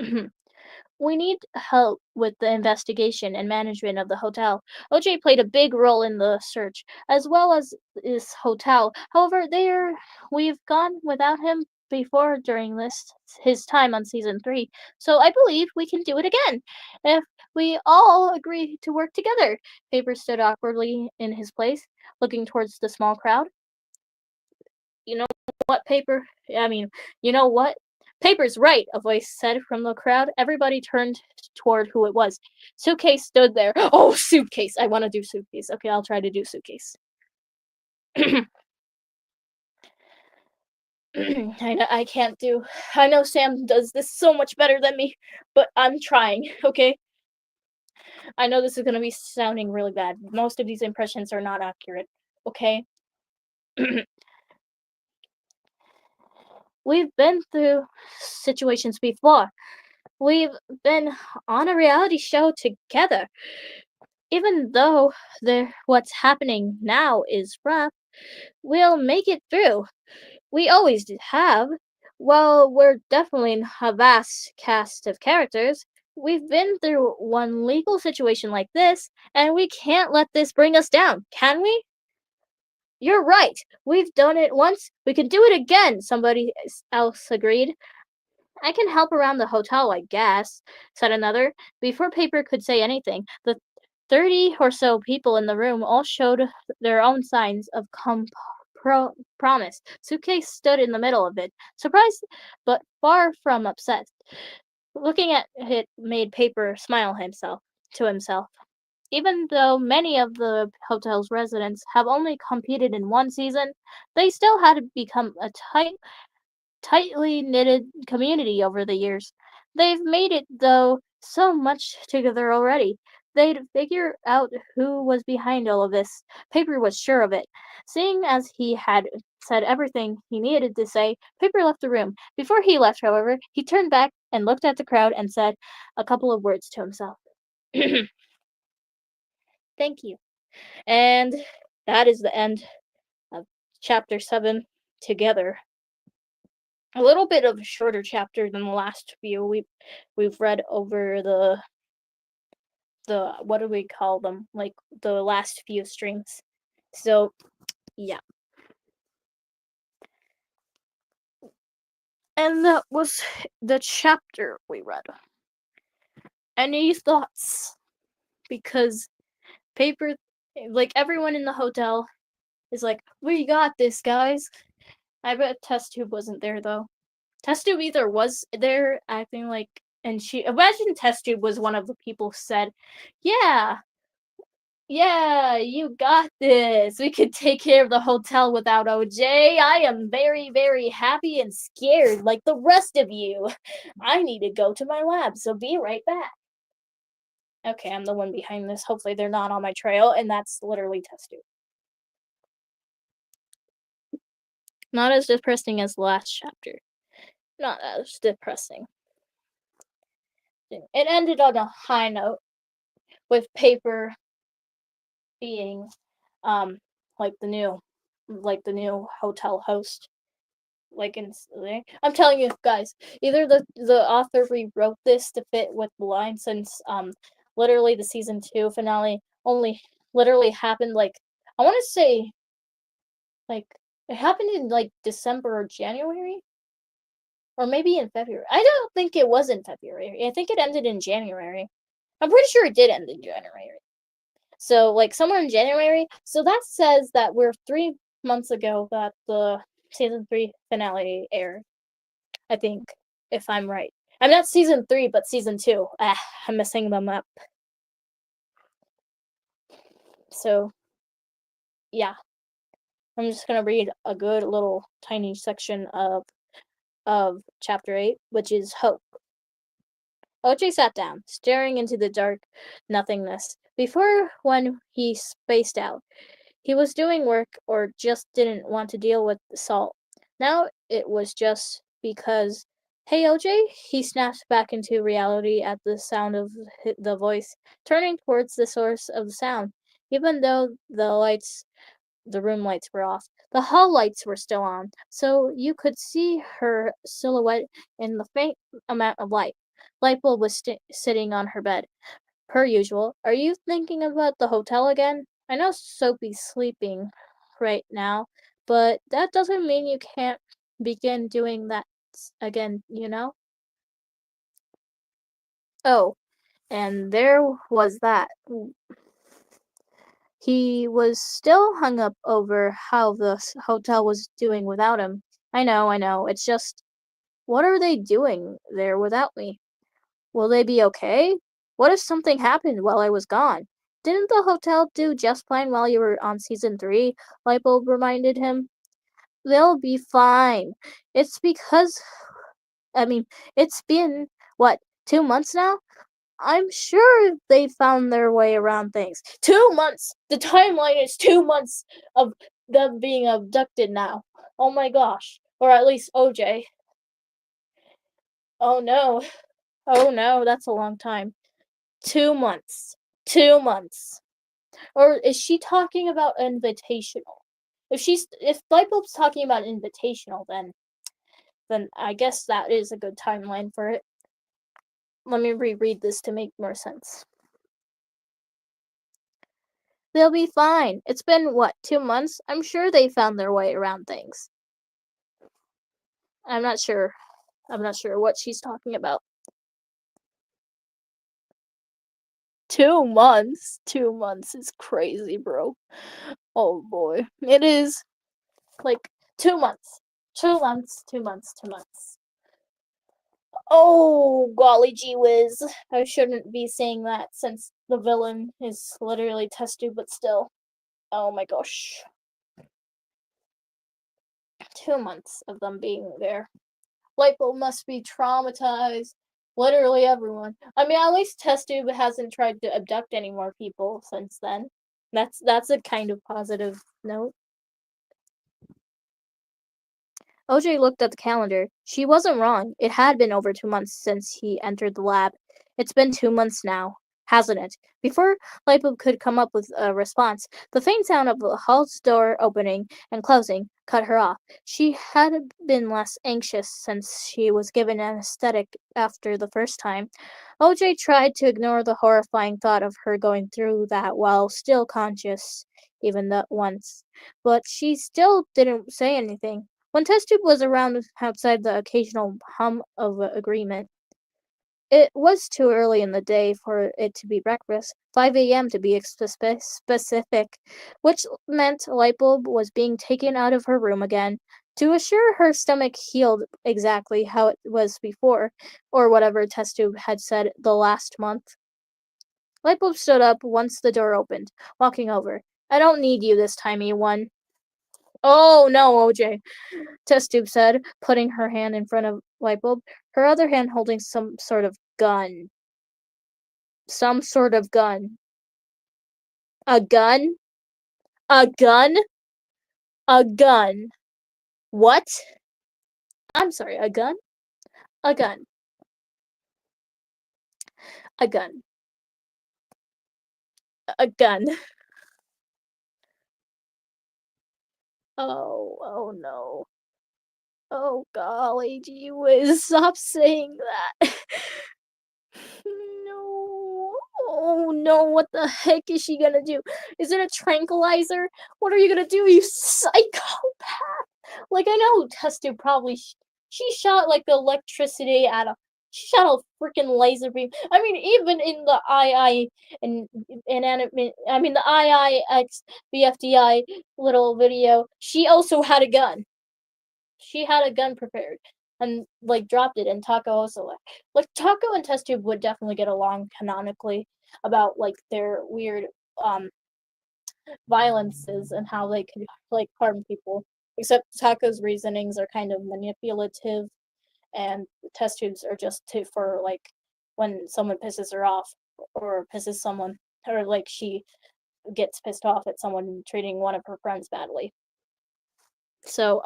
We need help with the investigation and management of the hotel. OJ played a big role in the search, as well as this hotel. However, we've gone without him before during his time on season 3. So I believe we can do it again if we all agree to work together. Paper stood awkwardly in his place, looking towards the small crowd. You know what, Paper? I mean, you know what? Paper's right, a voice said from the crowd. Everybody turned toward who it was. Suitcase stood there. Oh, Suitcase. I want to do Suitcase. Okay, I'll try to do Suitcase. I can't do. I know Sam does this so much better than me, but I'm trying, okay? I know this is gonna be sounding really bad. Most of these impressions are not accurate, okay? We've been through situations before. We've been on a reality show together. Even though what's happening now is rough, we'll make it through. We always have. Well, we're definitely a vast cast of characters. We've been through one legal situation like this, and we can't let this bring us down, can we? You're right. We've done it once. We can do it again, somebody else agreed. I can help around the hotel, I guess, said another. Before Paper could say anything, the 30 or so people in the room all showed their own signs of promise. Suitcase stood in the middle of it, surprised but far from upset. Looking at it made Paper smile to himself. Even though many of the hotel's residents have only competed in one season, they still had become a tightly knitted community over the years. They've made it, though, so much together already. They'd figure out who was behind all of this. Paper was sure of it. Seeing as he had said everything he needed to say, Paper left the room. Before he left, however, he turned back and looked at the crowd and said a couple of words to himself. Thank you. And that is the end of chapter 7 together. A little bit of a shorter chapter than the last few we've read over the what do we call them, like the last few streams. So yeah, and that was the chapter we read. Any thoughts? Because Paper, like everyone in the hotel is like, we got this, guys. I bet Test Tube wasn't there though. Test Tube either was there acting like, and she imagine Test Tube was one of the people who said, yeah, yeah, you got this. We could take care of the hotel without OJ. I am very, very happy and scared like the rest of you. I need to go to my lab, so be right back. Okay, I'm the one behind this. Hopefully they're not on my trail, and that's literally Test Tube. Not as depressing as the last chapter. Not as depressing. It ended on a high note with Paper being like the new hotel host. I'm telling you guys, either the author rewrote this to fit with the line, since literally the season 2 finale only literally happened, like, I want to say, like, it happened in like December or January, or maybe in February. I don't think it was in February. I think it ended in January. I'm pretty sure it did end in January. So, like, somewhere in January. So that says that we're 3 months ago that the season 3 finale aired. I think, if I'm right. I'm not season 3, but season 2. I'm messing them up. So, yeah. I'm just gonna read a good little tiny section of chapter 8, which is Hope. OJ sat down, staring into the dark nothingness. Before, when he spaced out, he was doing work or just didn't want to deal with Salt. Now it was just because, hey OJ, he snapped back into reality at the sound of the voice, turning towards the source of the sound. Even though the room lights were off, the hall lights were still on, so you could see her silhouette in the faint amount of light. Lightbulb was sitting on her bed. Per usual, are you thinking about the hotel again? I know Soapy's sleeping right now, but that doesn't mean you can't begin doing that again, you know? Oh, and there was that. He was still hung up over how the hotel was doing without him. I know. It's just, what are they doing there without me? Will they be okay? What if something happened while I was gone? Didn't the hotel do just fine while you were on season 3? Lightbulb reminded him. They'll be fine. It's because, I mean, it's been, what, 2 months now? I'm sure they found their way around things. 2 months! The timeline is 2 months of them being abducted now. Oh my gosh. Or at least OJ. Oh no. Oh no, that's a long time. 2 months. 2 months. Or is she talking about invitational? If Lightbulb's talking about invitational, then I guess that is a good timeline for it. Let me reread this to make more sense. They'll be fine. It's been, what, 2 months? I'm sure they found their way around things. I'm not sure. I'm not sure what she's talking about. 2 months? 2 months is crazy, bro. Oh boy. It is. Like, 2 months. 2 months, 2 months, 2 months. Oh, golly gee whiz. I shouldn't be saying that since the villain is literally test tube, but still. Oh my gosh. 2 months of them being there. Lipo must be traumatized. Literally everyone. I mean, at least test tube hasn't tried to abduct any more people since then. That's a kind of positive note. OJ looked at the calendar. She wasn't wrong. It had been over 2 months since he entered the lab. It's been 2 months now, hasn't it? Before Lipo could come up with a response, the faint sound of the hall's door opening and closing cut her off. She had been less anxious since she was given anesthetic after the first time. OJ tried to ignore the horrifying thought of her going through that while still conscious, even that once. But she still didn't say anything. When test tube was around outside the occasional hum of agreement, it was too early in the day for it to be breakfast, 5 a.m. to be specific, which meant Lightbulb was being taken out of her room again to assure her stomach healed exactly how it was before, or whatever test tube had said the last month. Lightbulb stood up once the door opened, walking over. I don't need you this time, E1. Oh no, OJ. Test tube said, putting her hand in front of Lightbulb, her other hand holding some sort of gun. Some sort of gun. A gun? A gun? A gun. What? I'm sorry, a gun? A gun. A gun. A gun. Oh no. Oh golly gee whiz, stop saying that. No. Oh no, what the heck is she gonna do? Is it a tranquilizer? What are you gonna do, you psychopath? Like, I know Testu probably she shot like the electricity at a she shot a freaking laser beam. I mean, even in the II and inanimate I mean the IIX BFDI little video, she also had a gun. She had a gun prepared and like dropped it, and Taco also like Taco and Test Tube would definitely get along canonically about like their weird violences and how they could like harm people. Except Taco's reasonings are kind of manipulative, and Test Tubes are just for like when someone pisses her off or pisses someone, or like she gets pissed off at someone treating one of her friends badly. So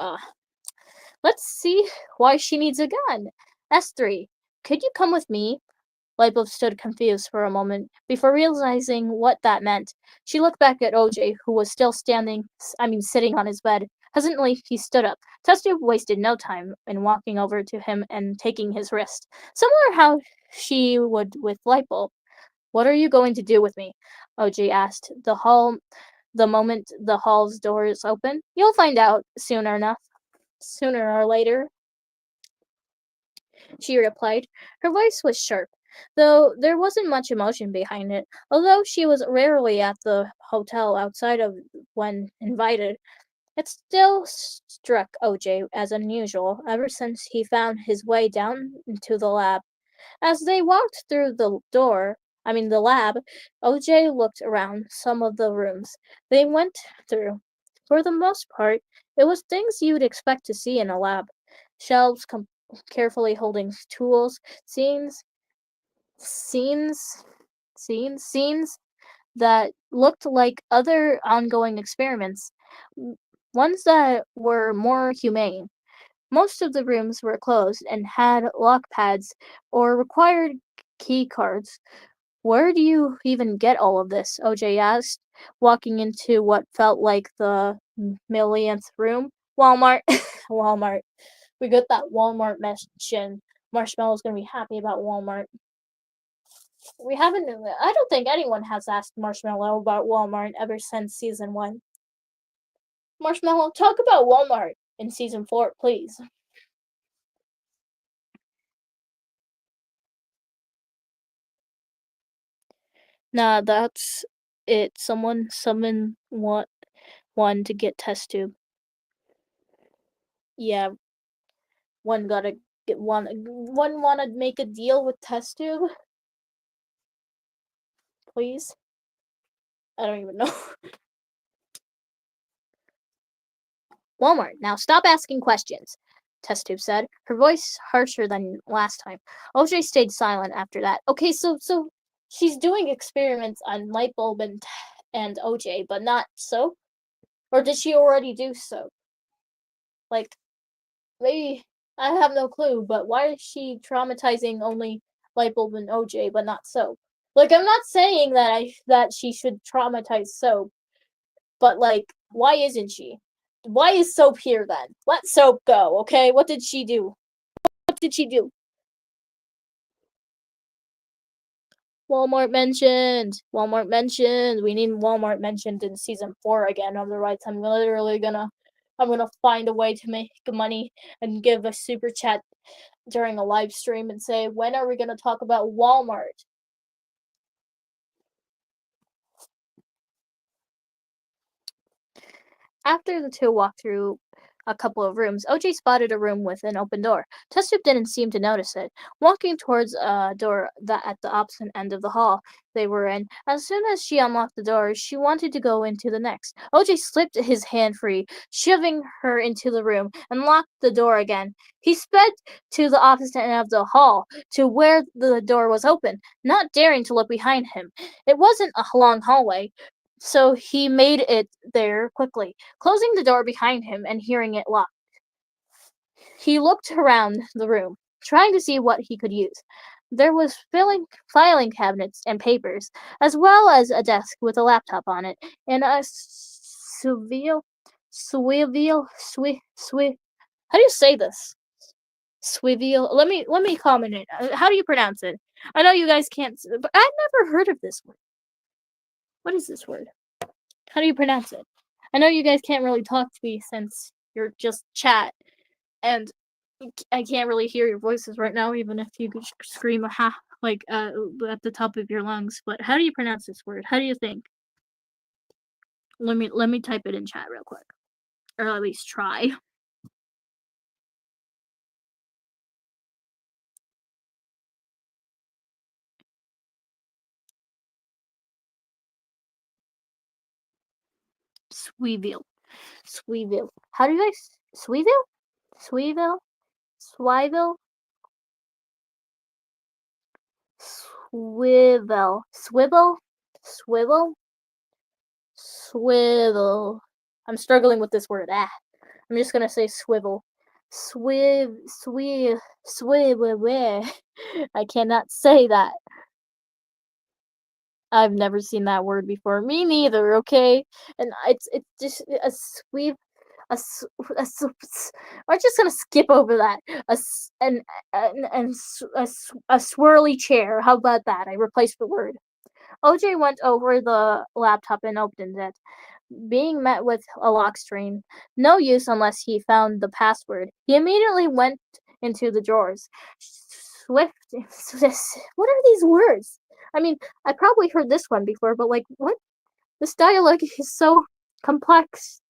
let's see why she needs a gun. S3, could you come with me? Lightbulb stood confused for a moment before realizing what that meant. She looked back at OJ, who was still sitting on his bed. Hesitantly, he stood up. Testube wasted no time in walking over to him and taking his wrist, similar how she would with Lightbulb. What are you going to do with me? OJ asked. The moment the hall's doors open, you'll find out sooner or later, she replied. Her voice was sharp, though there wasn't much emotion behind it. Although she was rarely at the hotel outside of when invited, it still struck OJ as unusual ever since he found his way down into the lab. As they walked through the lab, OJ looked around some of the rooms they went through. For the most part, It was things you'd expect to see in a lab. Shelves carefully holding tools, scenes, scenes, scenes that looked like other ongoing experiments, w- ones that were more humane. Most of the rooms were closed and had lock pads or required key cards. Where do you even get all of this? OJ asked, walking into what felt like the millionth room. Walmart. Walmart. We got that Walmart mention. Marshmallow's gonna be happy about Walmart. We haven't. I don't think anyone has asked Marshmallow about Walmart ever since season 1. Marshmallow, talk about Walmart in season 4, please. Nah, that's it. Someone summon one to get test tube. Yeah, one gotta get one wanna make a deal with test tube, please. I don't even know. Walmart, now stop asking questions, test tube said, her voice harsher than last time. OJ stayed silent after that. Okay, so she's doing experiments on Lightbulb and OJ, but not soap? Or did she already do soap? Like, maybe I have no clue, but why is she traumatizing only Lightbulb and OJ, but not soap? Like, I'm not saying that she should traumatize soap, but like, why isn't she? Why is soap here then? Let soap go, okay? What did she do? What did she do? Walmart mentioned. Walmart mentioned. We need Walmart mentioned in season 4 again. Otherwise, I'm gonna find a way to make money and give a super chat during a live stream and say, when are we gonna talk about Walmart? After the two walked through a couple of rooms, OJ spotted a room with an open door. Testube didn't seem to notice it, walking towards a door that at the opposite end of the hall they were in. As soon as she unlocked the door, she wanted to go into the next. OJ slipped his hand free, shoving her into the room, and locked the door again. He sped to the opposite end of the hall, to where the door was open, not daring to look behind him. It wasn't a long hallway, so he made it there quickly, closing the door behind him and hearing it locked. He looked around the room, trying to see what he could use. There was filing cabinets and papers, as well as a desk with a laptop on it, and a how do you say this? Swivel. Let me comment it. How do you pronounce it? I know you guys can't, but I've never heard of this word. What is this word? How do you pronounce it? I know you guys can't really talk to me since you're just chat, and I can't really hear your voices right now, even if you could scream a ha like at the top of your lungs. But how do you pronounce this word? How do you think? Let me type it in chat real quick, or at least try. Sweevil, Sweevil. How do you guys Sweevil? Sweevil? Swivel? Swivel? Swivel? Swivel? Swivel. I'm struggling with this word. I'm just gonna say swivel. Swivel. I cannot say that. I've never seen that word before. Me neither. Okay, and it's just a sweep. We're just gonna skip over that. A swirly chair. How about that? I replaced the word. OJ went over the laptop and opened it, being met with a lock screen. No use unless he found the password. He immediately went into the drawers. Swift. What are these words? I mean, I probably heard this one before, but like, what? This dialogue is so complex.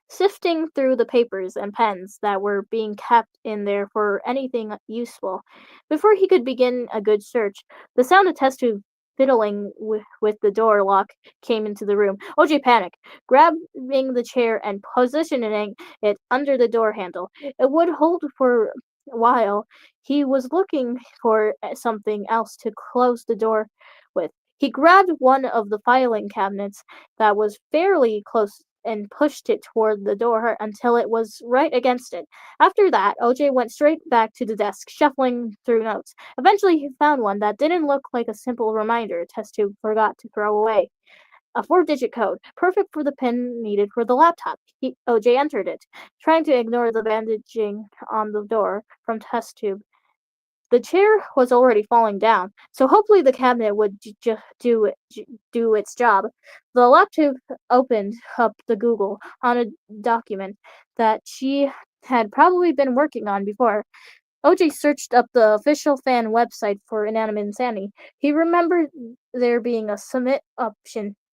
Sifting through the papers and pens that were being kept in there for anything useful. Before he could begin a good search, the sound of test tube fiddling with the door lock came into the room. OJ panicked, grabbing the chair and positioning it under the door handle. It would hold for a while. He was looking for something else to close the door with. He grabbed one of the filing cabinets that was fairly close and pushed it toward the door until it was right against it. After that, OJ went straight back to the desk, shuffling through notes. Eventually, he found one that didn't look like a simple reminder test tube forgot to throw away. A four-digit code, perfect for the pin needed for the laptop. OJ entered it, trying to ignore the bandaging on the door from test tube. The chair was already falling down, so hopefully the cabinet would do its job. The laptop opened up the Google on a document that she had probably been working on before. OJ searched up the official fan website for Inanimate Insanity. He remembered there being a submit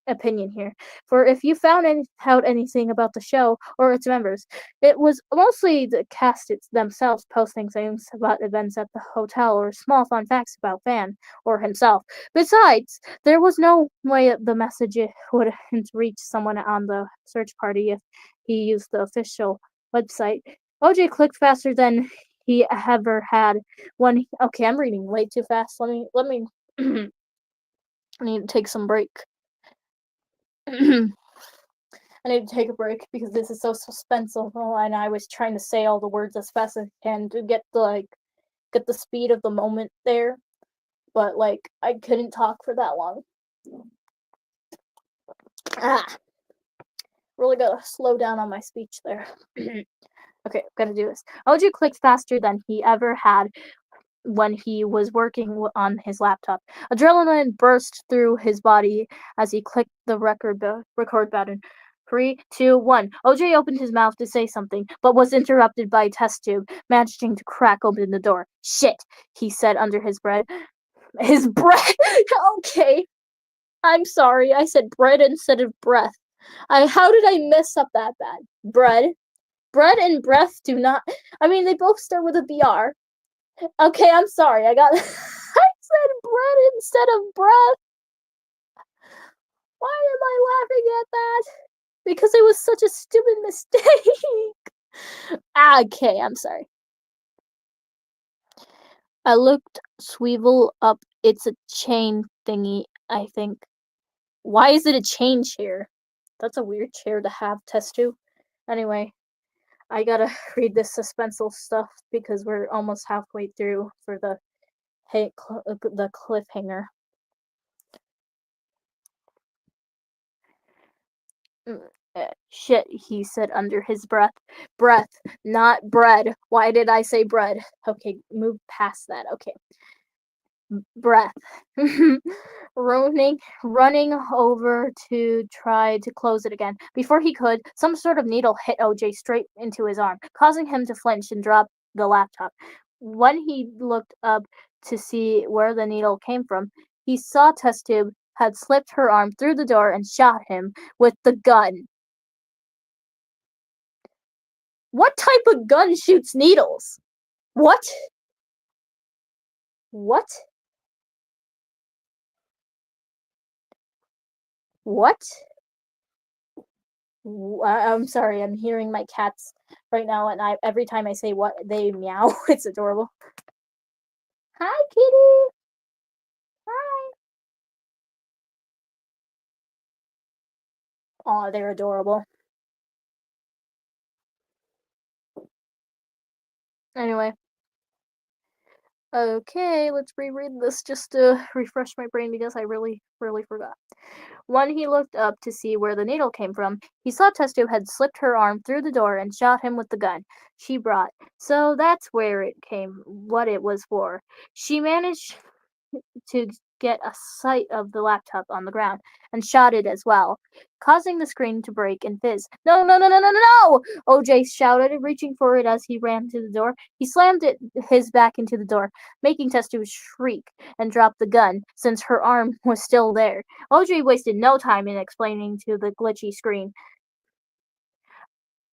opinion here, for if you found out anything about the show or its members. It was mostly the cast themselves posting things about events at the hotel or small fun facts about Fan or himself. Besides, there was no way the message would reach someone on the search party if he used the official website. OJ clicked faster than he ever had okay, I'm reading way too fast. Let me I need to take some break. I need to take a break because this is so suspenseful and I was trying to say all the words as fast as I can to get the speed of the moment there. But I couldn't talk for that long. Really gotta slow down on my speech there. Okay, gotta do this. OJ clicked faster than he ever had when he was working on his laptop. Adrenaline burst through his body as he clicked the record button. 3, 2, 1. OJ opened his mouth to say something, but was interrupted by a test tube, managing to crack open the door. Shit, he said under his breath. His breath? Okay. I'm sorry, I said bread instead of breath. How did I mess up that bad? Bread? Bread and breath do not. I mean, they both start with a BR. Okay, I'm sorry. I said bread instead of breath. Why am I laughing at that? Because it was such a stupid mistake. Okay, I'm sorry. I looked Sweevel up. It's a chain thingy, I think. Why is it a chain chair? That's a weird chair to have, test tube. Anyway, I gotta read this suspenseful stuff because we're almost halfway through for the cliffhanger. Shit, he said under his breath. Breath, not bread. Why did I say bread? Okay, move past that. Okay. Breath. running over to try to close it again. Before he could, some sort of needle hit OJ straight into his arm, causing him to flinch and drop the laptop. When he looked up to see where the needle came from, he saw test tube had slipped her arm through the door and shot him with the gun. What type of gun shoots needles? What? What? What? I'm sorry, I'm hearing my cats right now, and every time I say what, they meow. It's adorable. Hi, kitty. Hi. Oh, they're adorable. Anyway. Okay, let's reread this just to refresh my brain because I really, really forgot. When he looked up to see where the needle came from, he saw test tube had slipped her arm through the door and shot him with the gun she brought. So that's where it came, what it was for. She managed to get a sight of the laptop on the ground and shot it as well, causing the screen to break and fizz. No, no, no, no, no, no, no! OJ shouted, reaching for it as he ran to the door. He slammed his back into the door, making test tube shriek and drop the gun, since her arm was still there. OJ wasted no time in explaining to the glitchy screen.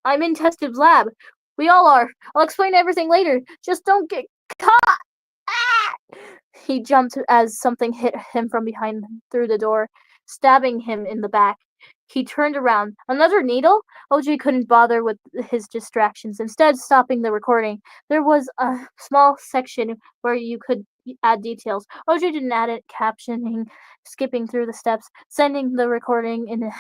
I'm in test tube's lab. We all are. I'll explain everything later. Just don't get caught! Ah! He jumped as something hit him from behind through the door, stabbing him in the back. He turned around. Another needle? OJ couldn't bother with his distractions, instead stopping the recording. There was a small section where you could add details. OJ didn't add it, captioning, skipping through the steps, sending the recording in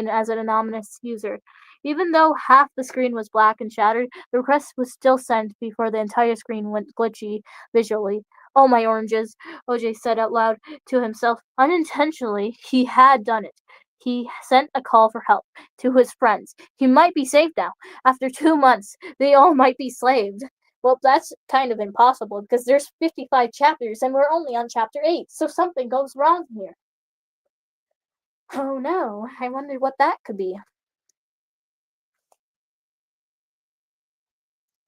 as an anonymous user. Even though half the screen was black and shattered, the request was still sent before the entire screen went glitchy visually. Oh, my oranges, OJ said out loud to himself. Unintentionally, he had done it. He sent a call for help to his friends. He might be saved now. After 2 months, they all might be slaved. Well, that's kind of impossible because there's 55 chapters and we're only on chapter 8, so something goes wrong here. Oh no, I wonder what that could be.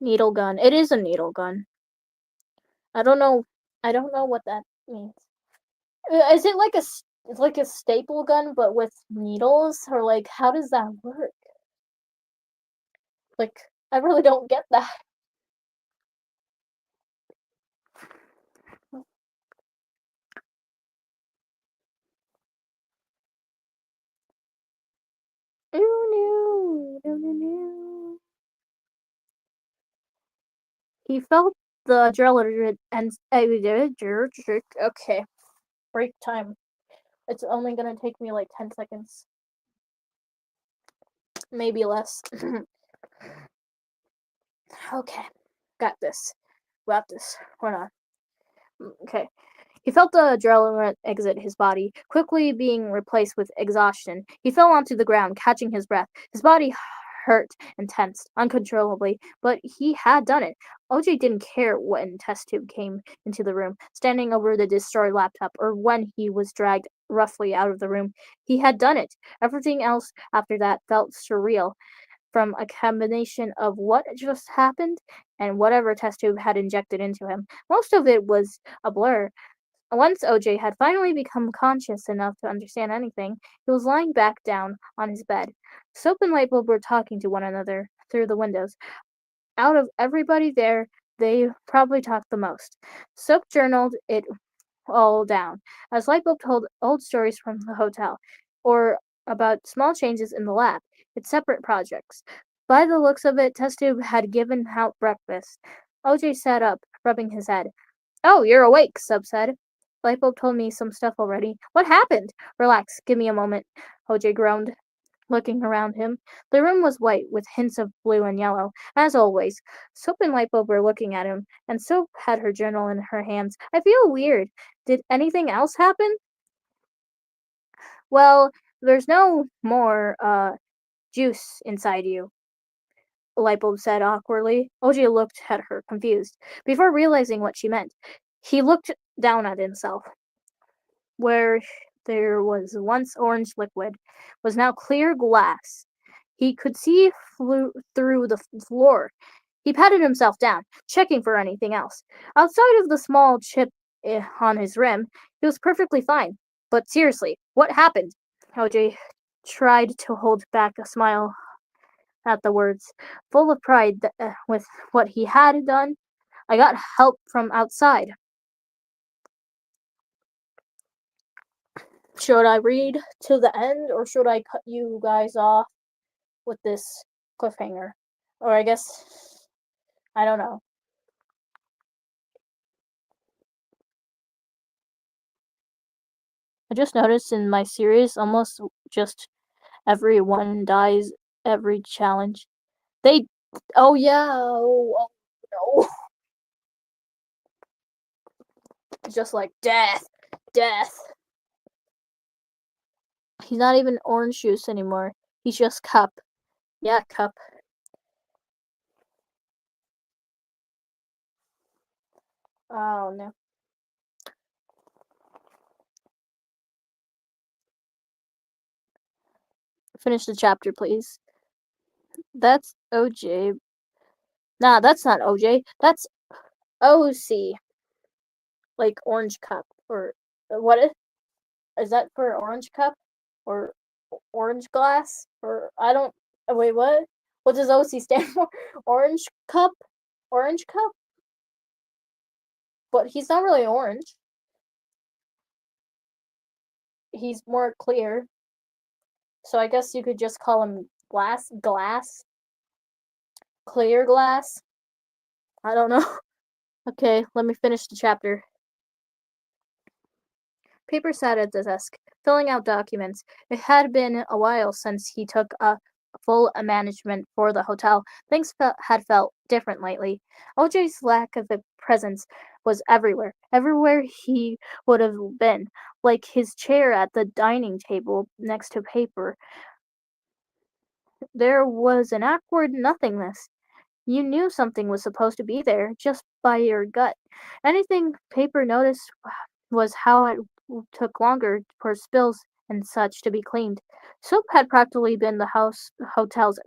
Needle gun. It is a needle gun. I don't know. I don't know what that means. Is it like it's like a staple gun but with needles, or like how does that work? Like I really don't get that. Oh no, no, no, no. He felt the adrenaline and okay. Break time. It's only gonna take me like 10 seconds. Maybe less. Okay. Got this. Got this. Hold on. Okay. He felt the adrenaline exit his body, quickly being replaced with exhaustion. He fell onto the ground, catching his breath. His body hurt and tensed uncontrollably, but he had done it. OJ didn't care when test tube came into the room, standing over the destroyed laptop, or when he was dragged roughly out of the room. He had done it. Everything else after that felt surreal, from a combination of what just happened and whatever test tube had injected into him. Most of it was a blur. Once OJ had finally become conscious enough to understand anything, he was lying back down on his bed. Soap and Lightbulb were talking to one another through the windows. Out of everybody there, they probably talked the most. Soap journaled it all down, as Lightbulb told old stories from the hotel, or about small changes in the lab, its separate projects. By the looks of it, Test-Tube had given out breakfast. OJ sat up, rubbing his head. Oh, you're awake, Sub said. Lightbulb told me some stuff already. What happened? Relax, give me a moment, OJ groaned, looking around him. The room was white, with hints of blue and yellow, as always. Soap and Lightbulb were looking at him, and Soap had her journal in her hands. I feel weird. Did anything else happen? Well, there's no more, juice inside you, Lightbulb said awkwardly. OJ looked at her, confused. Before realizing what she meant, he looked down at himself. Where there was once orange liquid was now clear glass. He could see through the floor. He patted himself down, checking for anything else. Outside of the small chip on his rim, he was perfectly fine. But seriously, what happened? OJ tried to hold back a smile at the words, full of pride with what he had done. I got help from outside. Should I read to the end, or should I cut you guys off with this cliffhanger? Or I guess, I don't know. I just noticed in my series, almost just everyone dies every challenge. They, oh yeah, oh no. Just like death, death. He's not even orange juice anymore. He's just cup. Yeah, cup. Oh no. Finish the chapter, please. That's OJ. Nah, that's not OJ. That's OC. Like orange cup. Or what is that for orange cup? Or orange glass? Or I don't. Wait, what? What does OC stand for? Orange cup? Orange cup? but he's not really orange. He's more clear. So I guess you could just call him glass, clear glass. I don't know. Okay, let me finish the chapter. Paper sat at the desk, filling out documents. It had been a while since he took a full management for the hotel. Things had felt different lately. OJ's lack of a presence was everywhere, everywhere he would have been, like his chair at the dining table next to Paper. There was an awkward nothingness. You knew something was supposed to be there just by your gut. Anything Paper noticed was how it took longer for spills and such to be cleaned. Soap had practically been the hotel's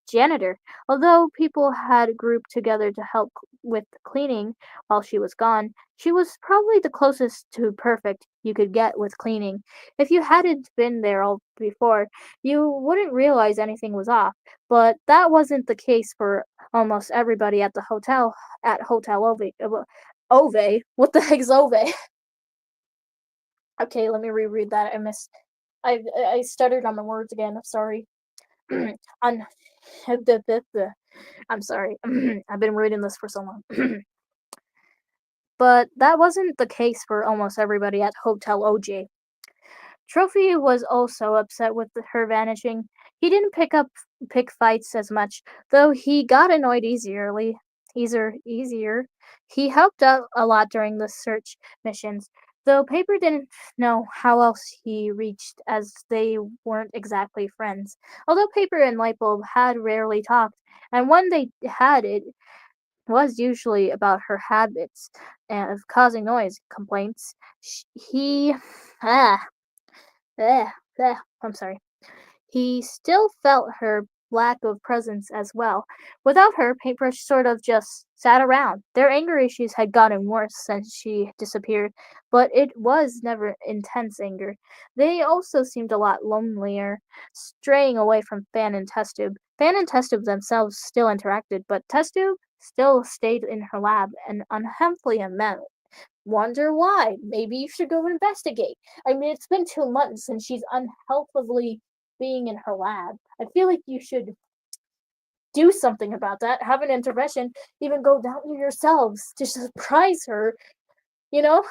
janitor. Although people had grouped together to help with cleaning while she was gone, she was probably the closest to perfect you could get with cleaning. If you hadn't been there all before, you wouldn't realize anything was off. But that wasn't the case for almost everybody at the hotel at Hotel Ove. Ove? What the heck's Ove? Okay, let me reread that. I stuttered on the words again. Sorry. on I'm sorry. I've been reading this for so long. But that wasn't the case for almost everybody at Hotel OJ. Trophy was also upset with her vanishing. He didn't pick fights as much, though he got annoyed easier. He helped out a lot during the search missions, though Paper didn't know how else he reached as they weren't exactly friends. Although Paper and Lightbulb had rarely talked, and when they had it was usually about her habits of causing noise complaints. He ah Eh, I'm sorry. He still felt her lack of presence as well. Without her, Paintbrush sort of just sat around. Their anger issues had gotten worse since she disappeared, but it was never intense anger. They also seemed a lot lonelier, straying away from Fan and Test-Tube. Fan and Test-Tube themselves still interacted, but Test-Tube still stayed in her lab, an unhealthy amount. Wonder why? Maybe you should go investigate. I mean, it's been 2 months and she's unhealthily being in her lab. I feel like you should do something about that, have an intervention, even go down here yourselves to surprise her. You know?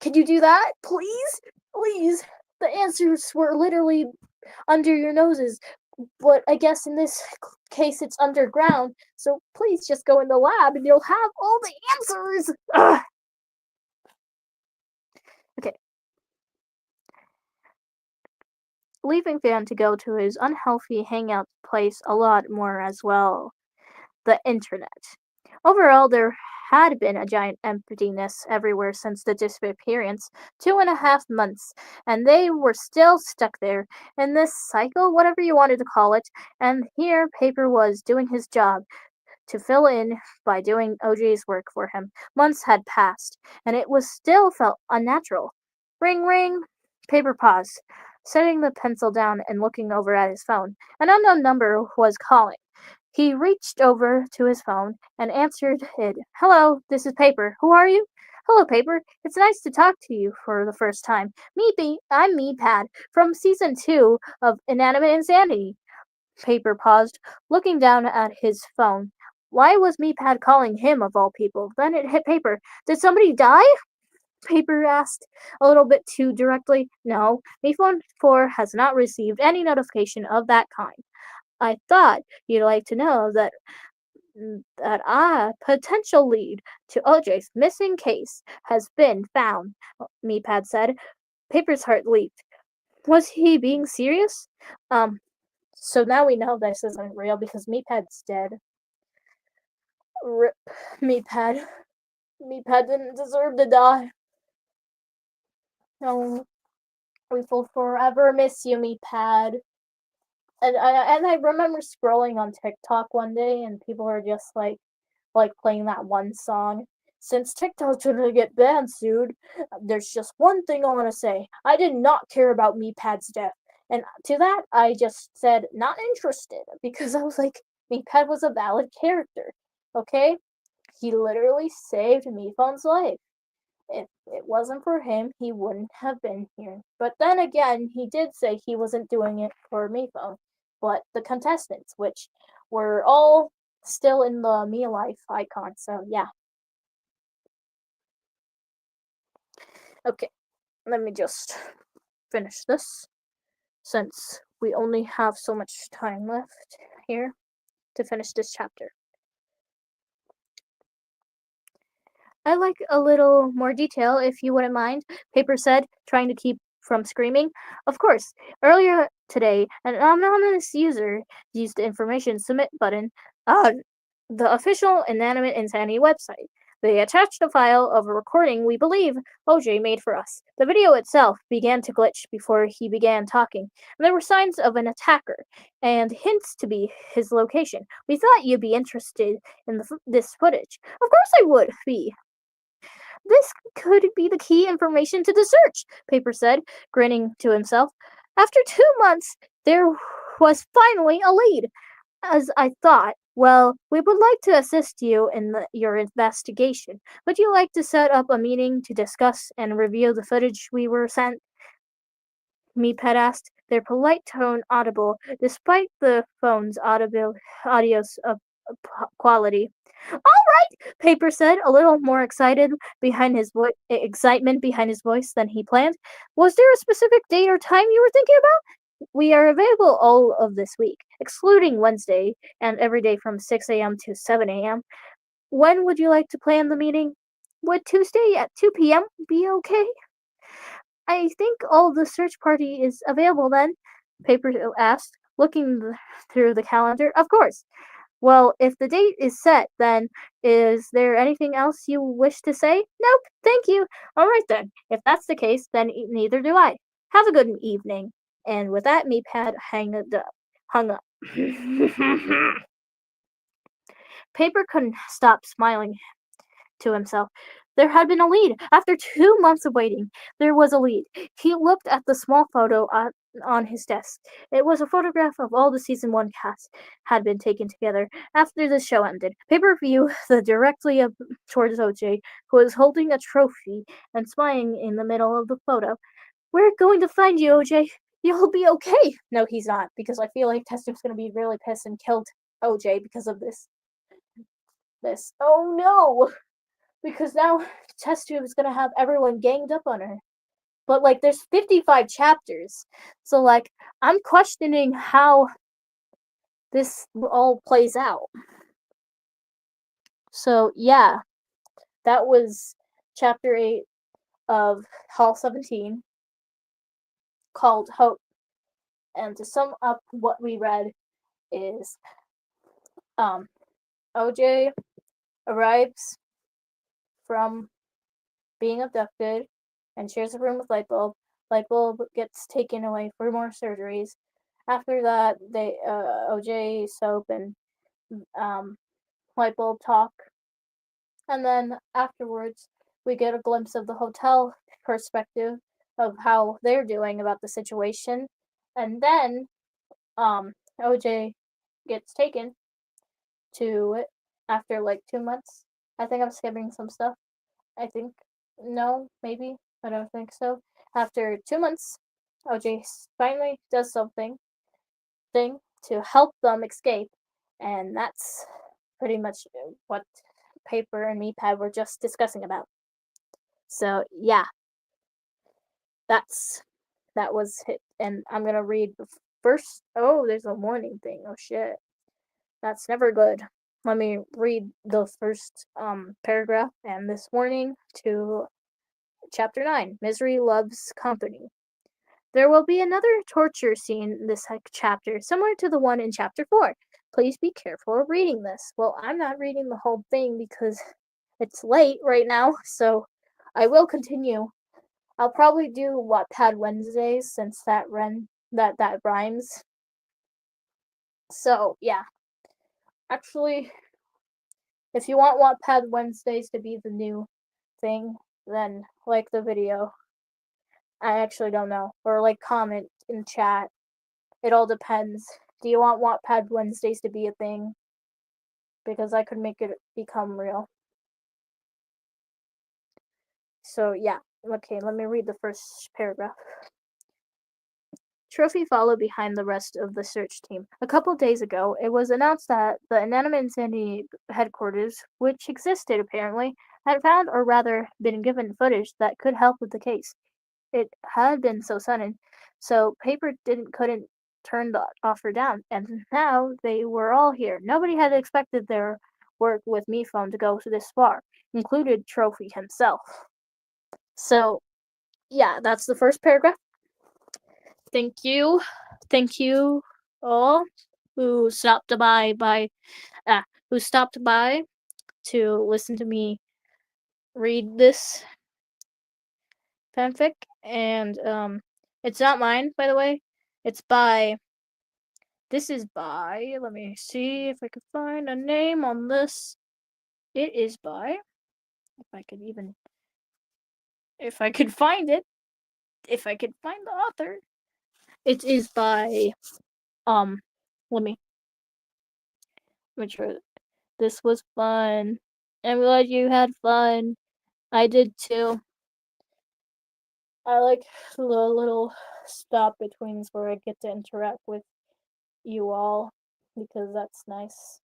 Can you do that? Please? Please. The answers were literally under your noses. But I guess in this case it's underground. So please just go in the lab and you'll have all the answers. Ugh. Okay. Leaving Van to go to his unhealthy hangout place a lot more as well. The internet. Overall, there had been a giant emptiness everywhere since the disappearance, 2.5 months, and they were still stuck there, in this cycle, whatever you wanted to call it, and here Paper was doing his job, to fill in by doing OJ's work for him. Months had passed, and it was still felt unnatural. Ring, ring. Paper paused, setting the pencil down and looking over at his phone. An unknown number was calling. He reached over to his phone and answered it. Hello, this is Paper. Who are you? Hello, Paper. It's nice to talk to you for the first time. I'm Meatpad from season 2 of Inanimate Insanity. Paper paused, looking down at his phone. Why was Meatpad calling him of all people? Then it hit Paper. Did somebody die? Paper asked, a little bit too directly. No, me phone 4 has not received any notification of that kind. I thought you'd like to know that a potential lead to OJ's missing case has been found, Meatpad said. Paper's heart leaped. Was he being serious? So now we know this isn't real because Meatpad's dead. Rip Meatpad. Meatpad didn't deserve to die. No, we will forever miss you, Meatpad. And I remember scrolling on TikTok one day and people were just like playing that one song. Since TikTok's gonna get banned soon, there's just one thing I want to say. I did not care about Meatpad's death. And to that, I just said, not interested. Because I was like, Meatpad was a valid character. Okay? He literally saved Miphone's life. If it wasn't for him, he wouldn't have been here. But then again, he did say he wasn't doing it for Miphone, but the contestants, which were all still in the Me Life icon. So yeah. Okay, let me just finish this since we only have so much time left here to finish this chapter. I'd like a little more detail, if you wouldn't mind, Paper said, trying to keep from screaming. Of course. Earlier today, an anonymous user used the information submit button on the official Inanimate Insanity website. They attached a file of a recording we believe OJ made for us. The video itself began to glitch before he began talking, and there were signs of an attacker and hints to be his location. We thought you'd be interested in this footage. Of course I would be. This could be the key information to the search, Paper said, grinning to himself. After 2 months, there was finally a lead. As I thought, well, we would like to assist you in your investigation. Would you like to set up a meeting to discuss and review the footage we were sent? Meepet asked, their polite tone audible despite the phone's audio's quality. All right, Paper said, a little more excitement behind his voice than he planned. Was there a specific date or time you were thinking about? We are available all of this week, excluding Wednesday and every day from 6 a.m. to 7 a.m. When would you like to plan the meeting? Would Tuesday at 2 p.m. be okay? I think all the search party is available then, Paper asked, looking through the calendar. Of course. Well, if the date is set, then is there anything else you wish to say? Nope, thank you. All right then. If that's the case, then neither do I. Have a good evening. And with that, Meepad hung up. Paper couldn't stop smiling to himself. There had been a lead. After 2 months of waiting, there was a lead. He looked at the small photo on his desk. It was a photograph of all the season 1 cast had been taken together after the show ended. Paper viewed directly up towards OJ, who was holding a trophy and smiling in the middle of the photo. We're going to find you, OJ. You'll be okay. No, he's not, because I feel like Testup's going to be really pissed and killed OJ because of this. Oh no! Because now Test Tube is gonna have everyone ganged up on her. But like, there's 55 chapters, so like, I'm questioning how this all plays out. So yeah, that was chapter 8 of Hall 17, called Hope. And to sum up what we read is, OJ arrives from being abducted and shares a room with Lightbulb. Lightbulb gets taken away for more surgeries. After that, OJ, Soap, and Lightbulb talk. And then afterwards, we get a glimpse of the hotel perspective of how they're doing about the situation. And then OJ gets taken to it after like 2 months. I think I'm skipping some stuff. I think no, maybe. I don't think so. After 2 months, OJ finally does something to help them escape, and that's pretty much what Paper and Meepad were just discussing about. So yeah, that was it, and I'm gonna read the first. Oh, there's a warning thing. Oh shit, that's never good. Let me read the first paragraph and this warning to Chapter 9, Misery Loves Company. There will be another torture scene in this chapter, similar to the one in Chapter 4. Please be careful of reading this. Well, I'm not reading the whole thing because it's late right now, so I will continue. I'll probably do Wattpad Wednesdays since that rhymes. So, yeah. Actually, if you want Wattpad Wednesdays to be the new thing, then like the video. I actually don't know. Or like comment in chat. It all depends. Do you want Wattpad Wednesdays to be a thing? Because I could make it become real. So yeah, okay, let me read the first paragraph. Trophy followed behind the rest of the search team. A couple days ago, it was announced that the Inanimate Insanity headquarters, which existed apparently, had found, or rather been given footage that could help with the case. It had been so sudden, so paper couldn't turn the offer down, and now they were all here. Nobody had expected their work with MePhone to go this far, included Trophy himself. So yeah, that's the first paragraph. Thank you. Thank you all who stopped uh, who stopped by to listen to me read this fanfic. And it's not mine, by the way. It's by this is by, let me see if I can find a name on this. It is by, if I could even, if I could find it, if I could find the author. It is by, um, let me, let me try. This was fun. I'm glad you had fun. I did too. I like the little stop betweens where I get to interact with you all because that's nice.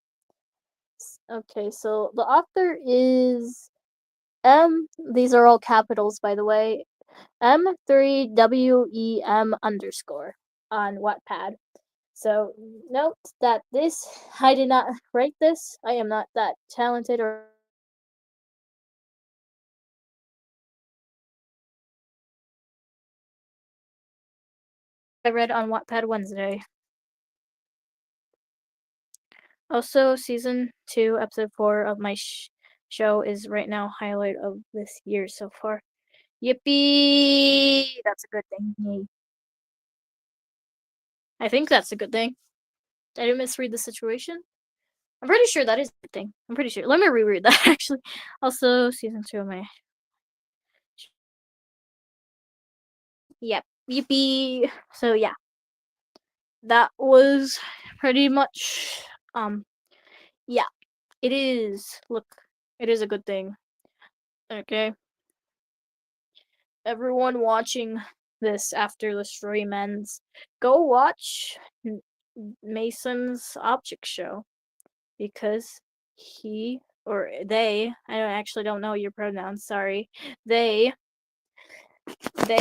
Okay, so the author is these are all capitals by the way, M3WEM underscore on Wattpad. So note that this, I did not write this. I am not that talented or I read on Wattpad Wednesday. Also, season 2, episode 4 of my show is right now highlight of this year so far. Yippee! That's a good thing. Yay. I think that's a good thing. I didn't misread the situation. I'm pretty sure that is a good thing. I'm pretty sure. Let me reread that actually. Also, season 2 of my. Yep. Yippee! So yeah, that was pretty much. Yeah, it is. Look, it is a good thing. Okay. Everyone watching this after the stream ends, go watch Mason's object show because he or they, I actually don't know your pronouns, sorry. They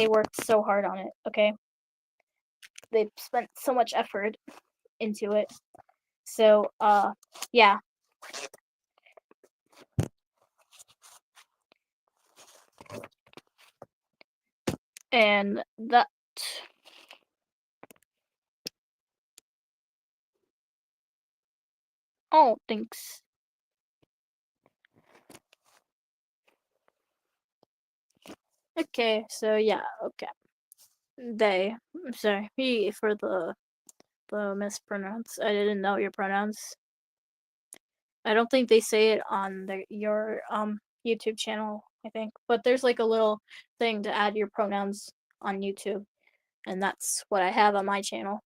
worked so hard on it, okay? They spent so much effort into it. So, yeah. And that oh, thanks. Okay, so yeah, okay. They, I'm sorry, me for the mispronounce. I didn't know your pronouns. I don't think they say it on your YouTube channel, I think. But there's like a little thing to add your pronouns on YouTube, and that's what I have on my channel.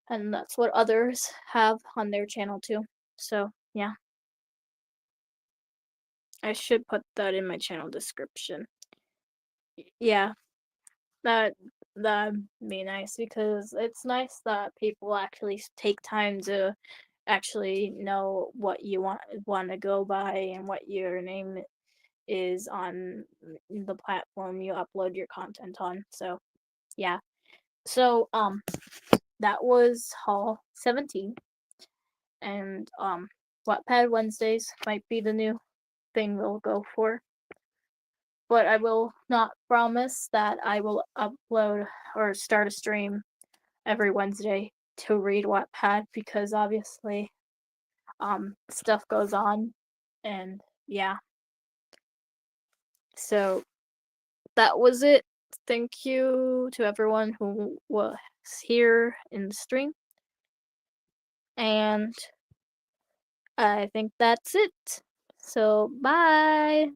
And that's what others have on their channel too. So, yeah. I should put that in my channel description. Yeah. That that'd be nice because it's nice that people actually take time to actually know what you want to go by and what your name is on the platform you upload your content on. So, yeah. So, that was haul 17 and Wattpad Wednesdays might be the new thing we'll go for. But I will not promise that I will upload or start a stream every Wednesday to read Wattpad because obviously stuff goes on and yeah. So that was it. Thank you to everyone who was here in the stream. And I think that's it. So bye.